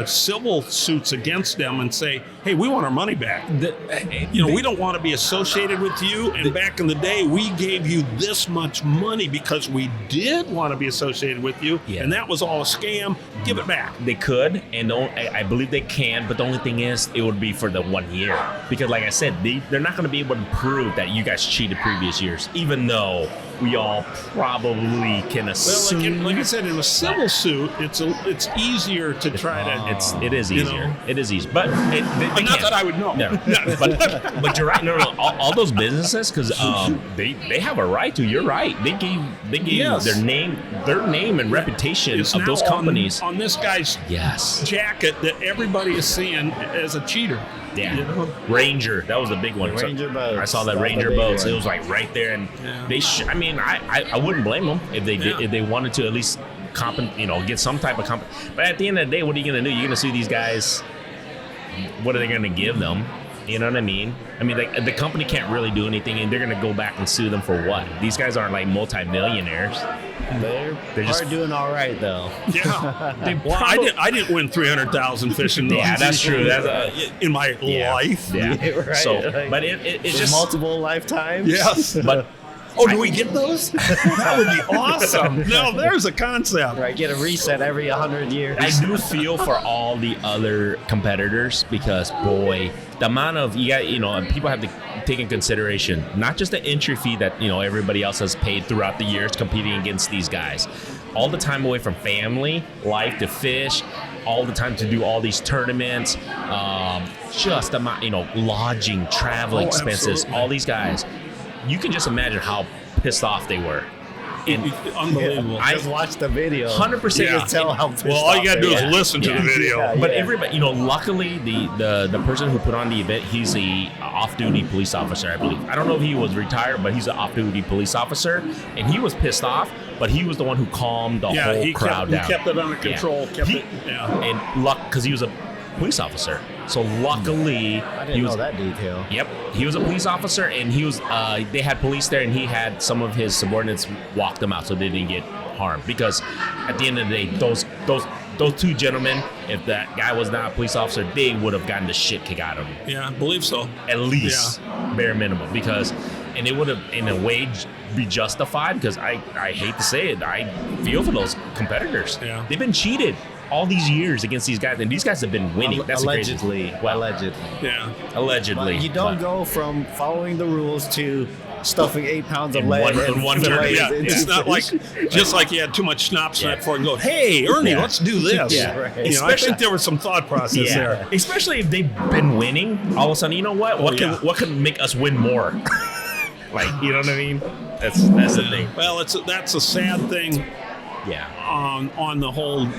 civil suits against them and say, hey, we want our money back. We don't want to be associated with you. And back in the day, we gave you this much money because we did want to be associated with you. Yeah. And that was all a scam. Give it back. They could, and I believe they can, but the only thing is, it would be for the 1 year. Because like I said, they're not going to be able to prove that you guys cheated previous years, even though we all probably can assume. Well, like I said, in a civil suit, it's easier to try to. It is easier. It is easier, but they not that I would know. No. but you're right. No. All those businesses, because they have a right to. You're right. They gave their name and reputation of those companies on this guy's jacket that everybody is seeing as a cheater. Yeah, Ranger. That was the big one. Ranger boats. I saw that Ranger boats. It was like right there, and they. I wouldn't blame them if they did, if they wanted to at least get some type of But at the end of the day, what are you going to do? You're going to sue these guys. What are they going to give them? You know what I mean? I mean, like, the company can't really do anything, and they're going to go back and sue them for what? These guys aren't like multimillionaires. They're just doing all right though. Yeah. Well, I didn't win 300,000 fishing. Yeah, that's true. That's in my life. Yeah. Yeah, right. So, Like, but it's with just multiple lifetimes. Yes. But Oh, do we get those? That would be awesome. No, there's a concept. Right, get a reset every 100 years. I do feel for all the other competitors because, boy, the amount of people have to take in consideration not just the entry fee that everybody else has paid throughout the years competing against these guys, all the time away from family life to fish, all the time to do all these tournaments, just amount, lodging, travel expenses, absolutely. all these guys. You can just imagine how pissed off they were. And Unbelievable. I just watched the video. 100%. You can tell how pissed Well, all you off got to do they is are. listen to the video. Yeah. But everybody, luckily the person who put on the event, he's a off-duty police officer, I believe. I don't know if he was retired, but he's an off-duty police officer, and he was pissed off. But he was the one who calmed the whole crowd down. He kept it under control. And luck, because he was a police officer. So luckily, I didn't know that detail. Yep, he was a police officer, and he was. They had police there, and he had some of his subordinates walk them out so they didn't get harmed. Because at the end of the day, those two gentlemen, if that guy was not a police officer, they would have gotten the shit kicked out of him. Yeah, I believe so. At least, bare minimum, because, and it would have in a way be justified. Because I hate to say it, I feel for those competitors. Yeah. They've been cheated all these years against these guys, and these guys have been winning. That's Allegedly. Allegedly. Yeah. Allegedly. But you don't go from following the rules to stuffing 8 pounds of In lead one- one turn. fillets Yeah, into it's not like fish. just like you had too much schnapps Yeah. night before and go, hey, Ernie, Yeah. let's do this. Yeah, right. I Especially- think there was some thought process there. Especially if they've been winning, all of a sudden, you know what? What can make us win more? Like, you know what I mean? That's the thing. Well, that's a sad thing Yeah. on the whole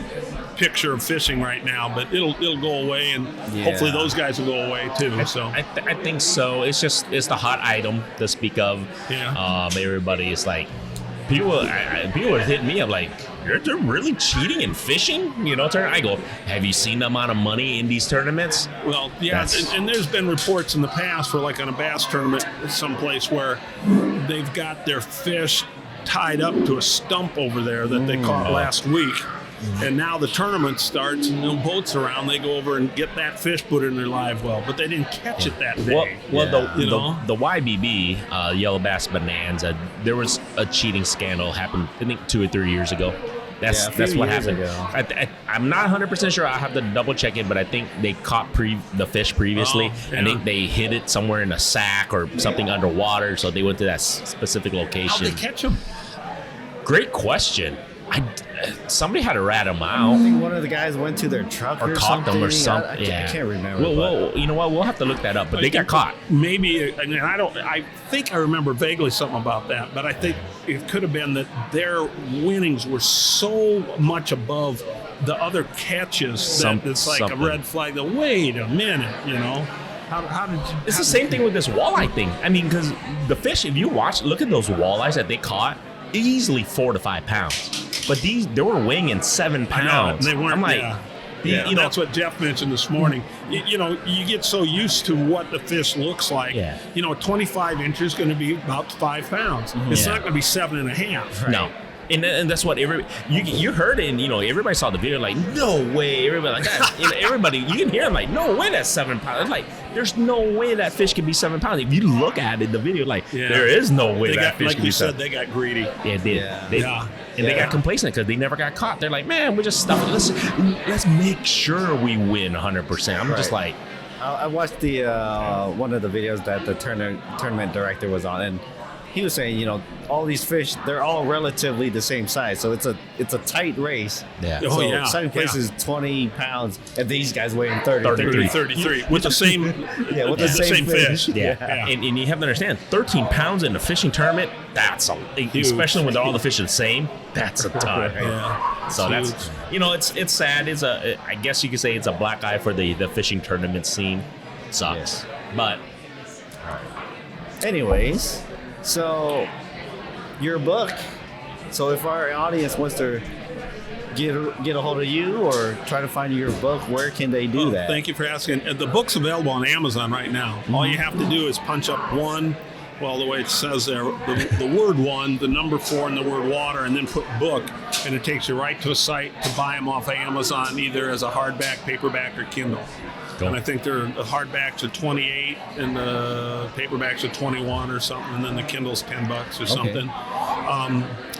picture of fishing right now, but it'll go away, and hopefully those guys will go away too. So I think so. It's the hot item to speak of. Yeah. Everybody is like, people are hitting me up like, they're really cheating in fishing. I go, have you seen the amount of money in these tournaments? well, yeah, and there's been reports in the past for like on a bass tournament someplace where they've got their fish tied up to a stump over there that they caught last week. And now the tournament starts and no boats around. They go over and get that fish, put it in their live well, but they didn't catch it that day. Well, the YBB, Yellow Bass Bonanza, there was a cheating scandal happened, I think 2 or 3 years ago. That's what happened. I'm not 100% sure. I have to double check it, but I think they caught the fish previously. Yeah. I think they hid it somewhere in a sack or something underwater, so they went to that specific How'd location. they catch them? Great question. Somebody had to rat them I out. think one of the guys went to their truck Or or caught them or something. something. I can't remember. Well, you know what? We'll have to look that up. But they got caught. Maybe, I mean, I think I remember vaguely something about that, but I think it could have been that their winnings were so much above the other catches that it's like something. a red flag. That wait a minute, how did you? It's the same thing with this walleye thing. I mean, because the fish, if you look at those walleyes that they caught, easily 4 to 5 pounds. But they were weighing in 7 pounds. They weren't. I'm like, that's what Jeff mentioned this morning. You get so used to what the fish looks like. Yeah. 25 inches is going to be about 5 pounds. It's not going to be 7.5. No. And that's what you heard it, and everybody saw the video like, no way. Everybody like that. Everybody, you can hear them like, no way that's 7 pounds. It's like, there's no way that fish can be 7 pounds. If you look at it, the video, like, there is no way that fish like can be 7 pounds. They got greedy. Yeah, they did. And they got complacent because they never got caught. They're like, man, we just stuff it. Let's make sure we win 100%. I'm just like, I watched the one of the videos that the tournament director was on, and he was saying, all these fish, they're all relatively the same size, so it's a tight race. yeah. Oh, So yeah. second place is 20 pounds, and these guys weighing 33. 33 with the same Yeah, with the same fish. Yeah. And you have to understand, 13 pounds in a fishing tournament, that's especially when all the fish are the same, that's a ton. Yeah. So that's, it's sad. I guess you could say it's a black eye for the fishing tournament scene. Sucks. But Anyways, so your book. So if our audience wants to get a hold of you or try to find your book, where can they do that? Thank you for asking. The book's available on Amazon right now. All you have to do is punch up one, well, the way it says there, the word one, the number 4, and the word water, and then put book, and it takes you right to a site to buy them off of Amazon, either as a hardback, paperback, or Kindle. Cool. And I think the hardbacks are $28 and the paperbacks are $21 or something, and then the Kindle's $10 or something.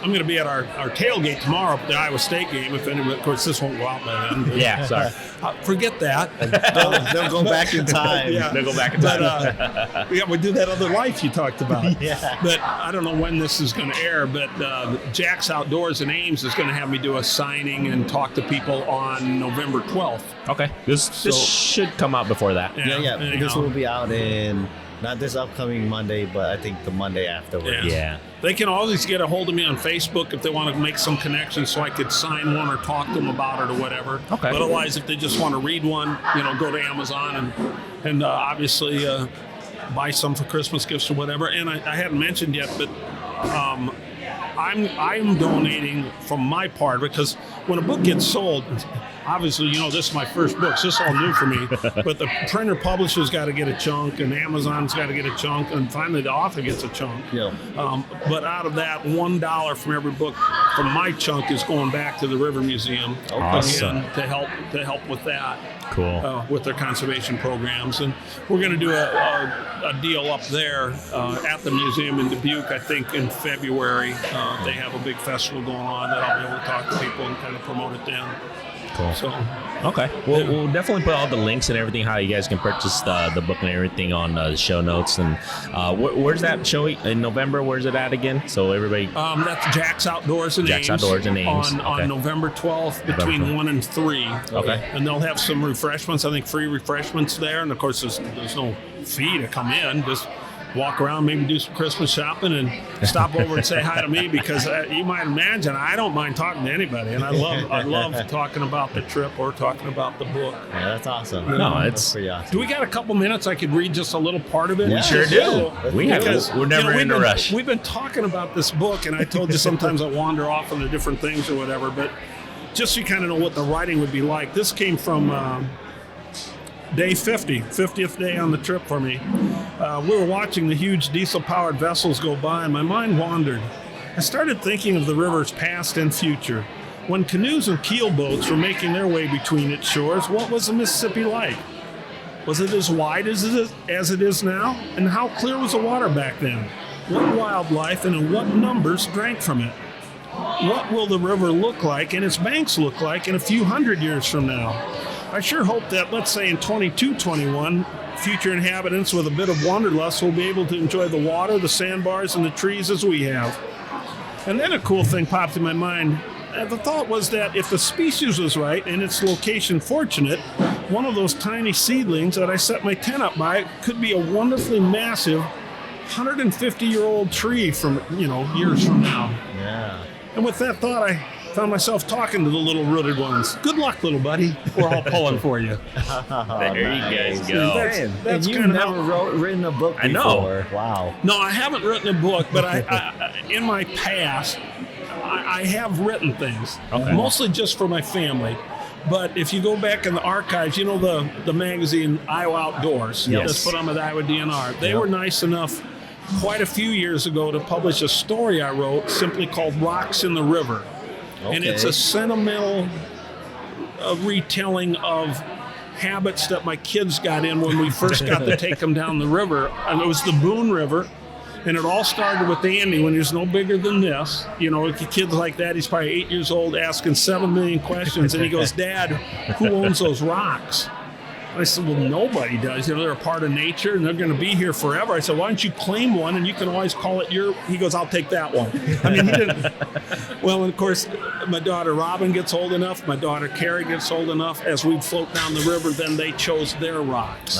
I'm going to be at our tailgate tomorrow at the Iowa State game. If anybody, of course, this won't go out by then. Yeah, sorry. Forget that. They'll go back in time. Yeah. They'll go back in time. But, we do that other life you talked about. Yeah. But I don't know when this is going to air, but Jack's Outdoors in Ames is going to have me do a signing and talk to people on November 12th. Okay. This should come out before that. Yeah. This will be out in, not this upcoming Monday, but I think the Monday afterwards. Yeah. They can always get a hold of me on Facebook if they want to make some connections so I could sign one or talk to them about it or whatever. Okay. But otherwise, if they just want to read one, go to Amazon and obviously buy some for Christmas gifts or whatever. And I hadn't mentioned yet, but I'm donating from my part, because when a book gets sold, obviously, this is my first book, so this is all new for me. But the printer publisher's got to get a chunk, and Amazon's got to get a chunk, and finally the author gets a chunk. Yeah. But out of that, $1 from every book from my chunk is going back to the River Museum. Awesome. Again, to help with that. Cool. With their conservation programs. And we're going to do a deal up there at the museum in Dubuque, I think, in February. They have a big festival going on that I'll be able to talk to people and kind of promote it then. Cool. So, okay. We'll definitely put all the links and everything, how you guys can purchase the book and everything on the show notes. And where's that show in November? Where's it at again? So everybody. That's Jack's Outdoors in Ames. Jack's Outdoors in Ames. On November 12th between 1 and 3. Okay. And they'll have some refreshments, I think free refreshments there. And of course, there's no fee to come in. Just walk around, maybe do some Christmas shopping, and stop over and say hi to me, because you might imagine I don't mind talking to anybody, and I love talking about the trip or talking about the book. Yeah, that's awesome. No, it's pretty awesome. Do we got a couple minutes? I could read just a little part of it. Yeah, we sure do. We're never in a rush. We've been talking about this book, and I told you sometimes I wander off into different things or whatever, but just so you kind of know what the writing would be like. This came from day 50th day on the trip for me. We were watching the huge diesel-powered vessels go by, and my mind wandered. I started thinking of the river's past and future. When canoes and keelboats were making their way between its shores, what was the Mississippi like? Was it as wide as it is now? And how clear was the water back then? What wildlife and in what numbers drank from it? What will the river look like and its banks look like in a few hundred years from now? I sure hope that, let's say in 2221, future inhabitants with a bit of wanderlust will be able to enjoy the water, the sandbars, and the trees as we have. And then a cool thing popped in my mind. The thought was that if the species was right and its location fortunate, one of those tiny seedlings that I set my tent up by could be a wonderfully massive 150-year-old tree from, years from now. Yeah. And with that thought, I found myself talking to the little rooted ones. Good luck, little buddy. We're all pulling for you. There you guys go. That's you've kind never written a book before. I know. Wow. No, I haven't written a book, but I in my past, I have written things. Okay. Mostly just for my family. But if you go back in the archives, the magazine Iowa Outdoors, Yes. that's put on by the Iowa DNR. They were nice enough quite a few years ago to publish a story I wrote simply called Rocks in the River. Okay. And it's a sentimental retelling of habits that my kids got in when we first got to take them down the river. And it was the Boone River. And it all started with Andy when he was no bigger than this. Kids like that, he's probably 8 years old, asking 7 million questions. And he goes, Dad, who owns those rocks? I said, well, nobody does. They're a part of nature, and they're going to be here forever. I said, why don't you claim one, and you can always call it your... He goes, I'll take that one. I mean, he didn't... Well, and of course, my daughter Robin gets old enough. My daughter Carrie gets old enough. As we float down the river, then they chose their rocks.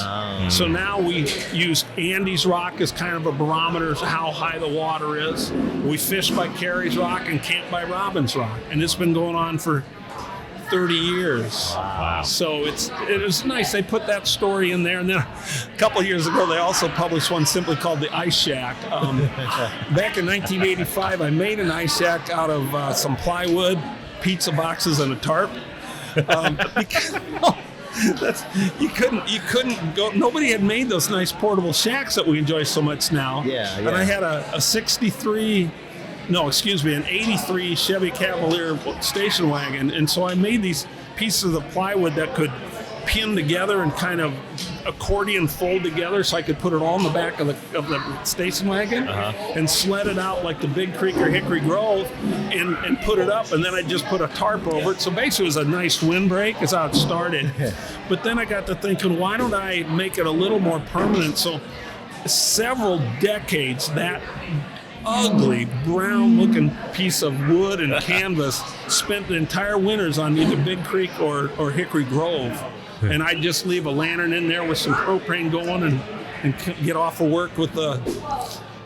So now we use Andy's rock as kind of a barometer of how high the water is. We fish by Carrie's rock and camp by Robin's rock. And it's been going on for 30 years. Wow. So it was nice. They put that story in there. And then a couple of years ago, they also published one simply called The Ice Shack. Back in 1985, I made an ice shack out of some plywood, pizza boxes and a tarp. Because, you couldn't go. Nobody had made those nice portable shacks that we enjoy so much now. Yeah. And I had an 83 Chevy Cavalier station wagon, and so I made these pieces of plywood that could pin together and kind of accordion fold together, so I could put it all in the back of the station wagon and sled it out like the Big Creek or Hickory Grove and put it up, and then I just put a tarp over it. So basically it was a nice windbreak is how it started. But then I got to thinking, why don't I make it a little more permanent? So several decades, that ugly brown looking piece of wood and canvas spent the entire winters on either Big Creek or Hickory Grove. And I'd just leave a lantern in there with some propane going and get off of work with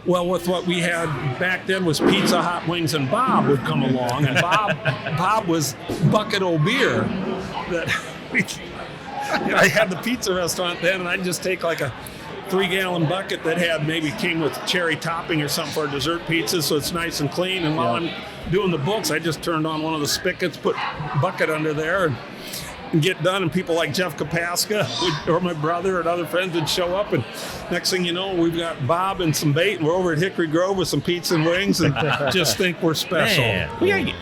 with what we had back then was pizza, hot wings, and Bob would come along. And Bob was bucket o' beer. I had the pizza restaurant then, and I'd just take like a 3-gallon bucket that came with cherry topping or something for a dessert pizza, so it's nice and clean. And while I'm doing the books, I just turned on one of the spigots, put bucket under there, and get done, and people like Jeff Kapaska or my brother and other friends would show up, and next thing you know, we've got Bob and some bait, and we're over at Hickory Grove with some pizza and wings, and just think we're special.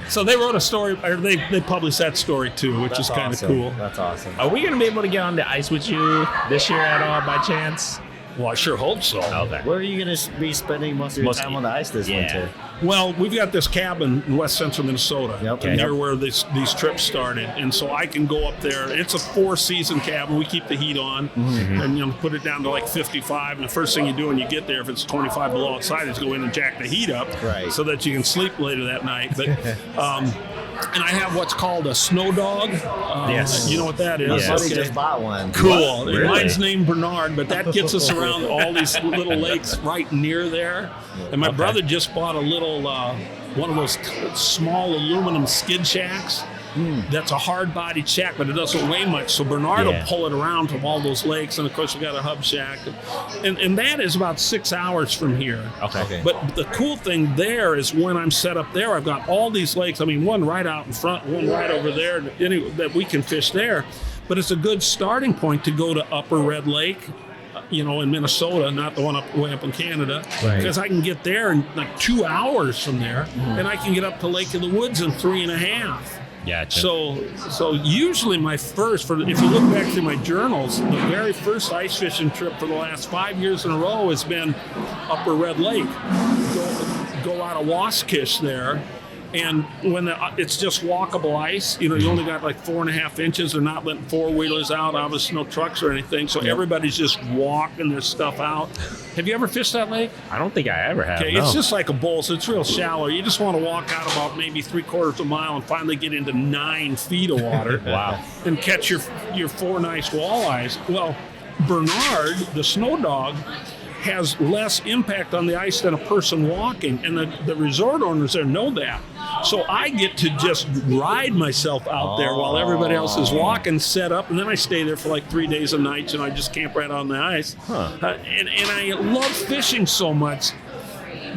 So they wrote a story, or they published that story too, which is kind of cool. That's awesome. Are we going to be able to get on the ice with you this year at all by chance? Well, I sure hope so. Okay. Where are you going to be spending most of your time on the ice this winter? Well, we've got this cabin in west central Minnesota, near where these trips started, and so I can go up there. It's a 4-season cabin. We keep the heat on, and put it down to like 55. And the first thing you do when you get there, if it's 25 below outside, is go in and jack the heat up, so that you can sleep later that night. But and I have what's called a snow dog. Yes, you know what that is. My buddy just bought one. Cool. Really? Mine's named Bernard, but that gets us around all these little lakes right near there. And my brother just bought a little one of those will aluminum skid shacks. That's a hard-bodied shack, but it doesn't weigh much. So Bernard will pull it around from all those lakes, and of course we got a hub shack, and that is about 6 hours from here. Okay. But the cool thing there is when I'm set up there, I've got all these lakes. I mean, one right out in front, one right over there, that we can fish there. But it's a good starting point to go to Upper Red Lake, in Minnesota, not the one way up in Canada, because I can get there in like 2 hours from there, and I can get up to Lake of the Woods in 3.5. Gotcha. So usually if you look back through my journals, the very first ice fishing trip for the last 5 years in a row has been Upper Red Lake. Go out of Waskish there. And when it's just walkable ice, you only got like 4.5 inches. They're not letting 4-wheelers out, obviously no trucks or anything. So everybody's just walking their stuff out. Have you ever fished that lake? I don't think I ever have. Okay, it's just like a bowl, so it's real shallow. You just want to walk out about maybe 3/4 of a mile and finally get into 9 feet of water. Wow. And catch your 4 nice walleyes. Well, Bernard, the snow dog, has less impact on the ice than a person walking, and the resort owners there know that. So I get to just ride myself out there while everybody else is walking, set up, and then I stay there for like 3 days and nights, and I just camp right on the ice. And I love fishing so much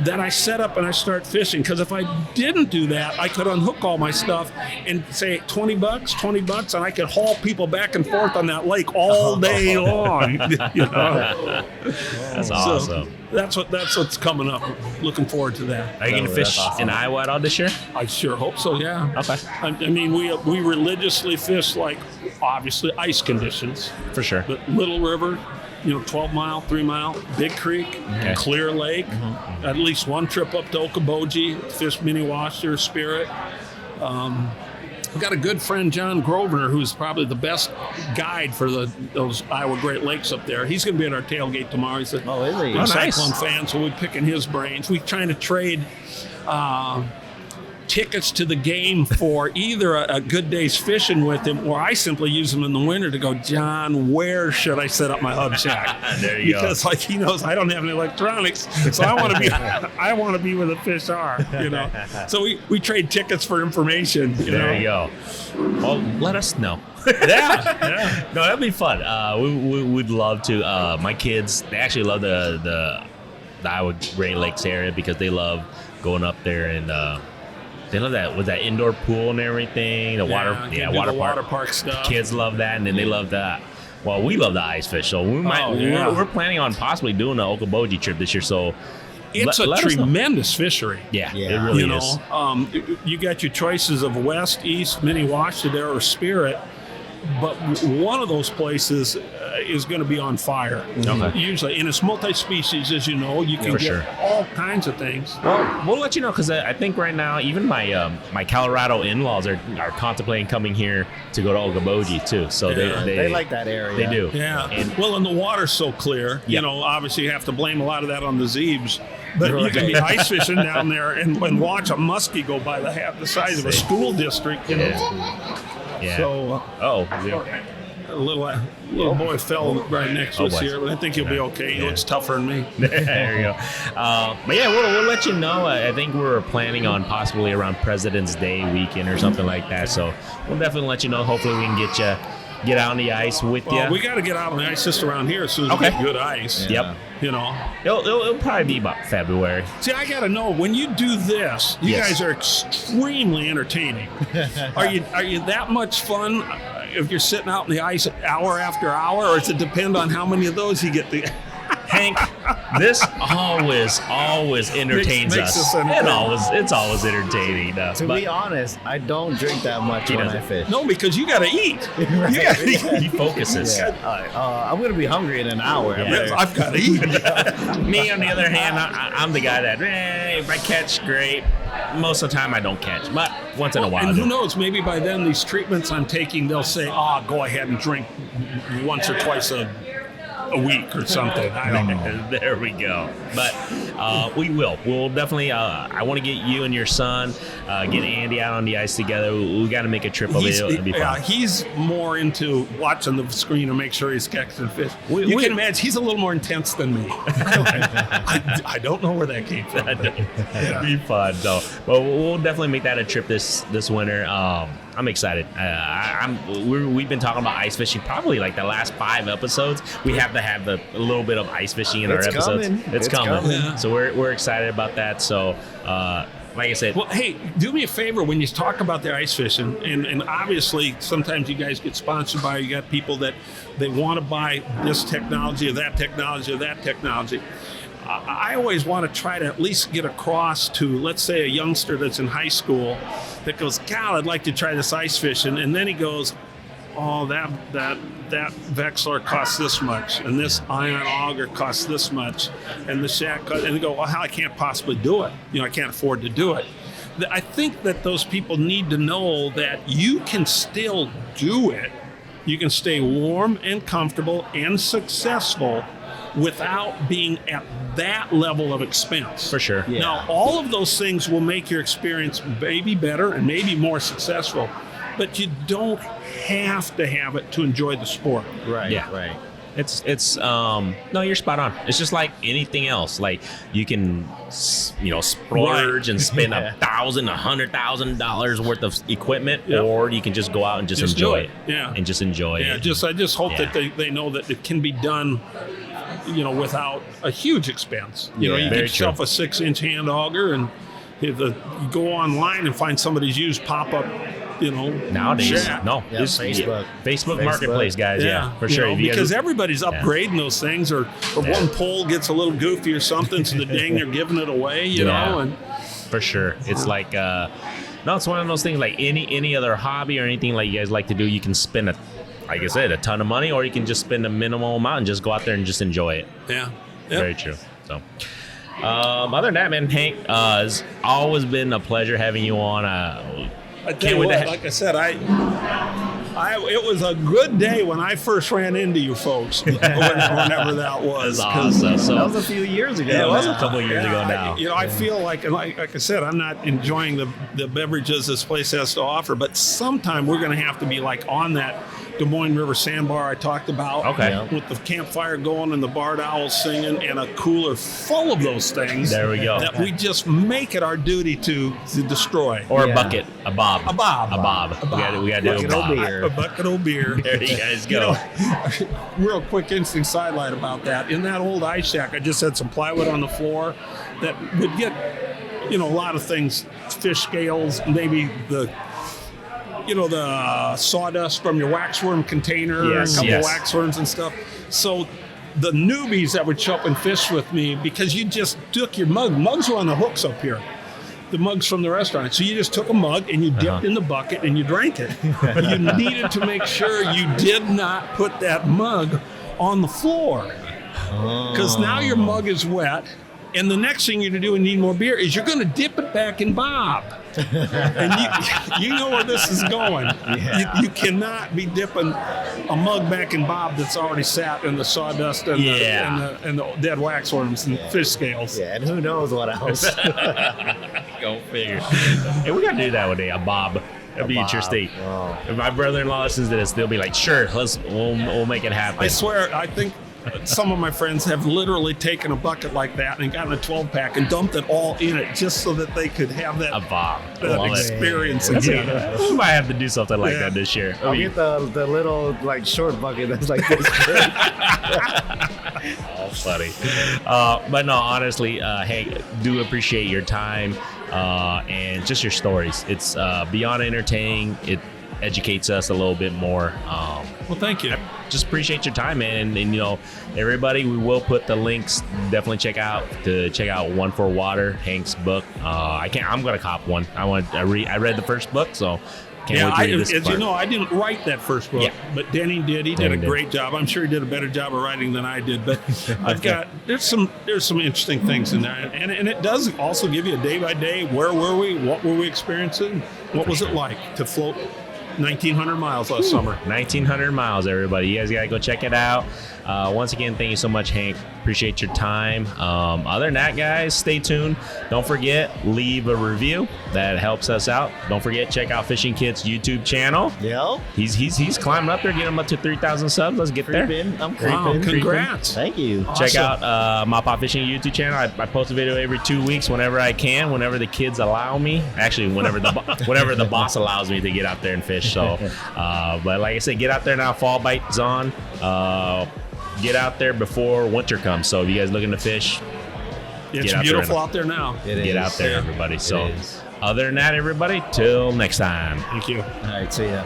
that I set up and I start fishing, because if I didn't do that, I could unhook all my stuff and say $20, and I could haul people back and forth on that lake all day long. That's awesome. So that's what's coming up. Looking forward to that. Are you going to fish in Iowa at all this year? I sure hope so. Yeah. Okay. I mean, we religiously fish, like, obviously ice conditions For sure. but Little River. 12-mile, 3-mile, Big Creek, Clear Lake, at least one trip up to Okoboji, fish Mini Washer, Spirit. I've got a good friend, John Grosvenor, who's probably the best guide for those Iowa Great Lakes up there. He's going to be at our tailgate tomorrow. He's a nice. Cyclone fan, so we're picking his brains. We're trying to trade tickets to the game for either a good day's fishing with him, or I simply use them in the winter to go, John, where should I set up my hub shack? There you because go. like he knows I don't have any electronics, so I want to be where the fish are. So we trade tickets for information. There you go. Well, let us know. Yeah. No, that'd be fun. We'd love to. My kids, they actually love the Iowa Great Lakes area, because they love going up there and They love that with that indoor pool and everything. The water park stuff. Kids love that, and then they love that. Well, we love the ice fish, so we're planning on possibly doing the Okoboji trip this year. So it's a tremendous fishery. Yeah, it really is. You got your choices of West, East, Minnewaska, or Spirit, but one of those places is going to be on fire. Okay. Usually, and it's multi-species, as you know. You can get all kinds of things. Well, we'll let you know, because I think right now even my Colorado in-laws are contemplating coming here to go to Okoboji too. So they like that area. They do. Yeah. And the water's so clear. Yeah. Obviously you have to blame a lot of that on the zeebs. But you can be ice fishing down there and watch a muskie go by the size of a school district. Yeah. So a little boy fell right next to us here, but I think he'll be okay. He looks tougher than me. There you go. But yeah, we'll let you know. I think we're planning on possibly around President's Day weekend or something like that. So we'll definitely let you know. Hopefully we can get out on the ice with you. We got to get out on the ice just around here as soon as we get good ice. Yeah. Yep. It'll probably be about February. See, I got to know, when you do this, you guys are extremely entertaining. Are you that much fun if you're sitting out in the ice hour after hour, or does it depend on how many of those you get to? Hank, this always entertains makes us. It's always entertaining. To be honest, I don't drink that much when I fish. No, because you got to eat. Right. You got to eat. He focuses. I'm going to be hungry in an hour. Yeah. I've got to eat. Me, on the other hand, I'm the guy that if I catch, great. Most of the time I don't catch, but once in a while. And who knows, maybe by then these treatments I'm taking, they'll say, go ahead and drink once or twice a week or something. I don't know. There we go. But we will. We'll definitely. I want to get you and your son, get Andy out on the ice together. We got to make a trip over there. It'll be fun. Yeah, he's more into watching the screen and make sure he's catching fish. You can imagine he's a little more intense than me. I don't know where that came from. It'll be fun though. But we'll definitely make that a trip this winter. I'm excited. We've been talking about ice fishing probably like the last 5 episodes. We have to have a little bit of ice fishing in our episodes. It's coming. Yeah. So we're excited about that. So like I said, well, hey, do me a favor when you talk about the ice fishing, and obviously sometimes you guys get sponsored by, you got people that they want to buy this technology or that technology or that technology. I always want to try to at least get across to, let's say, a youngster that's in high school that goes, "God, I'd like to try this ice fishing," and then he goes, "Oh, that Vexler costs this much, and this iron auger costs this much, and the shack costs," and they go, "Well, I can't possibly do it. I can't afford to do it." I think that those people need to know that you can still do it. You can stay warm and comfortable and successful without being at that level of expense. for sure. Yeah. Now, all of those things will make your experience maybe better and maybe more successful, but you don't have to have it to enjoy the sport. Right. Yeah. Right. It's no, you're spot on. It's just like anything else. Like you can, splurge and spend $100,000 worth of equipment, or you can just go out and just enjoy it. Yeah. And just enjoy it. I just hope that they know that it can be done, without a huge expense. You get yourself a 6-inch hand auger, and you go online and find somebody's used pop-up. Nowadays, shack. Facebook Marketplace, guys. Yeah, for sure. Because everybody's upgrading those things, or one pole gets a little goofy or something, so the dang they're giving it away. And for sure, it's like it's one of those things. Like any other hobby or anything like you guys like to do, you can spend like I said, a ton of money, or you can just spend a minimal amount and just go out there and just enjoy it. Yeah, very true. So. Other than that, man, Hank, it's always been a pleasure having you on. I tell you what, like I said, it was a good day when I first ran into you folks, whenever that was. Awesome. So, that was a few years ago. Yeah, it was a couple years ago now. I feel like I said, I'm not enjoying the beverages this place has to offer, but sometime we're going to have to be like on that Des Moines River sandbar I talked about. Okay. With the campfire going and the barred owls singing and a cooler full of those things. There we go. That we just make it our duty to destroy. Or a bucket, a bob. A bob. We got to do a bob. A bucket of beer. There you guys go. Real quick interesting sidelight about that. In that old ice shack, I just had some plywood on the floor that would get a lot of things, fish scales, maybe the sawdust from your waxworm container, Yes, a couple yes. waxworms and stuff. So the newbies that would show up and fish with me, because you just took your mugs were on the hooks up here, the mugs from the restaurant. So you just took a mug and you dipped in the bucket and you drank it. You needed to make sure you did not put that mug on the floor, because now your mug is wet. And the next thing you're going to do and need more beer is you're going to dip it back in Bob. And you know where this is going. Yeah. You cannot be dipping a mug back in Bob that's already sat in the sawdust and, the dead waxworms and fish scales. Yeah, and who knows what else. Go figure. Hey, we got to do that one day, a Bob. That'd be Bob. interesting. Oh. If my brother-in-law listens to this, they'll be like, sure, we'll make it happen. I swear, I think some of my friends have literally taken a bucket like that and gotten a 12-pack and dumped it all in it just so that they could have that, a Bob. that Love it. experience That's again. We might have to do something like Yeah. that this year. I'll get the little like short bucket that's like this big. Oh, funny. But no, honestly, Hank, do appreciate your time and just your stories. It's beyond entertaining. It educates us a little bit more. Well, thank you. Just appreciate your time, man. And everybody, we will put the links. Definitely check out One4Water, Hank's book. I'm gonna cop one. I read the first book, so can't wait to read this as part. you know, I didn't write that first book, Yeah. but Denny did. He Denny did a great job. I'm sure he did a better job of writing than I did. But there's some interesting things in there, and it does also give you a day by day. Where were we? What were we experiencing? What was it like to float 1,900 miles last summer? 1,900 miles, everybody. You guys got to go check it out. Once again, thank you so much, Hank. Appreciate your time. Other than that, guys, stay tuned. Don't forget, leave a review. That helps us out. Don't forget, check out Fishing Kid's YouTube channel. Yo, He's climbing up there, getting him up to 3,000 subs. Let's get there. creeping. I'm creeping. Wow, creeping. congrats. Thank you. Check Awesome. out My Pop Fishing YouTube channel. I post a video every 2 weeks whenever I can, whenever the kids allow me. Actually, whenever the boss allows me to get out there and fish. So, but like I said, get out there now. Fall bite's on. Get out there before winter comes. So if you guys looking to fish, It's Get out there beautiful and- out there now. get out there, everybody. So is. other than that, everybody, till next time. Thank you. All right, see ya.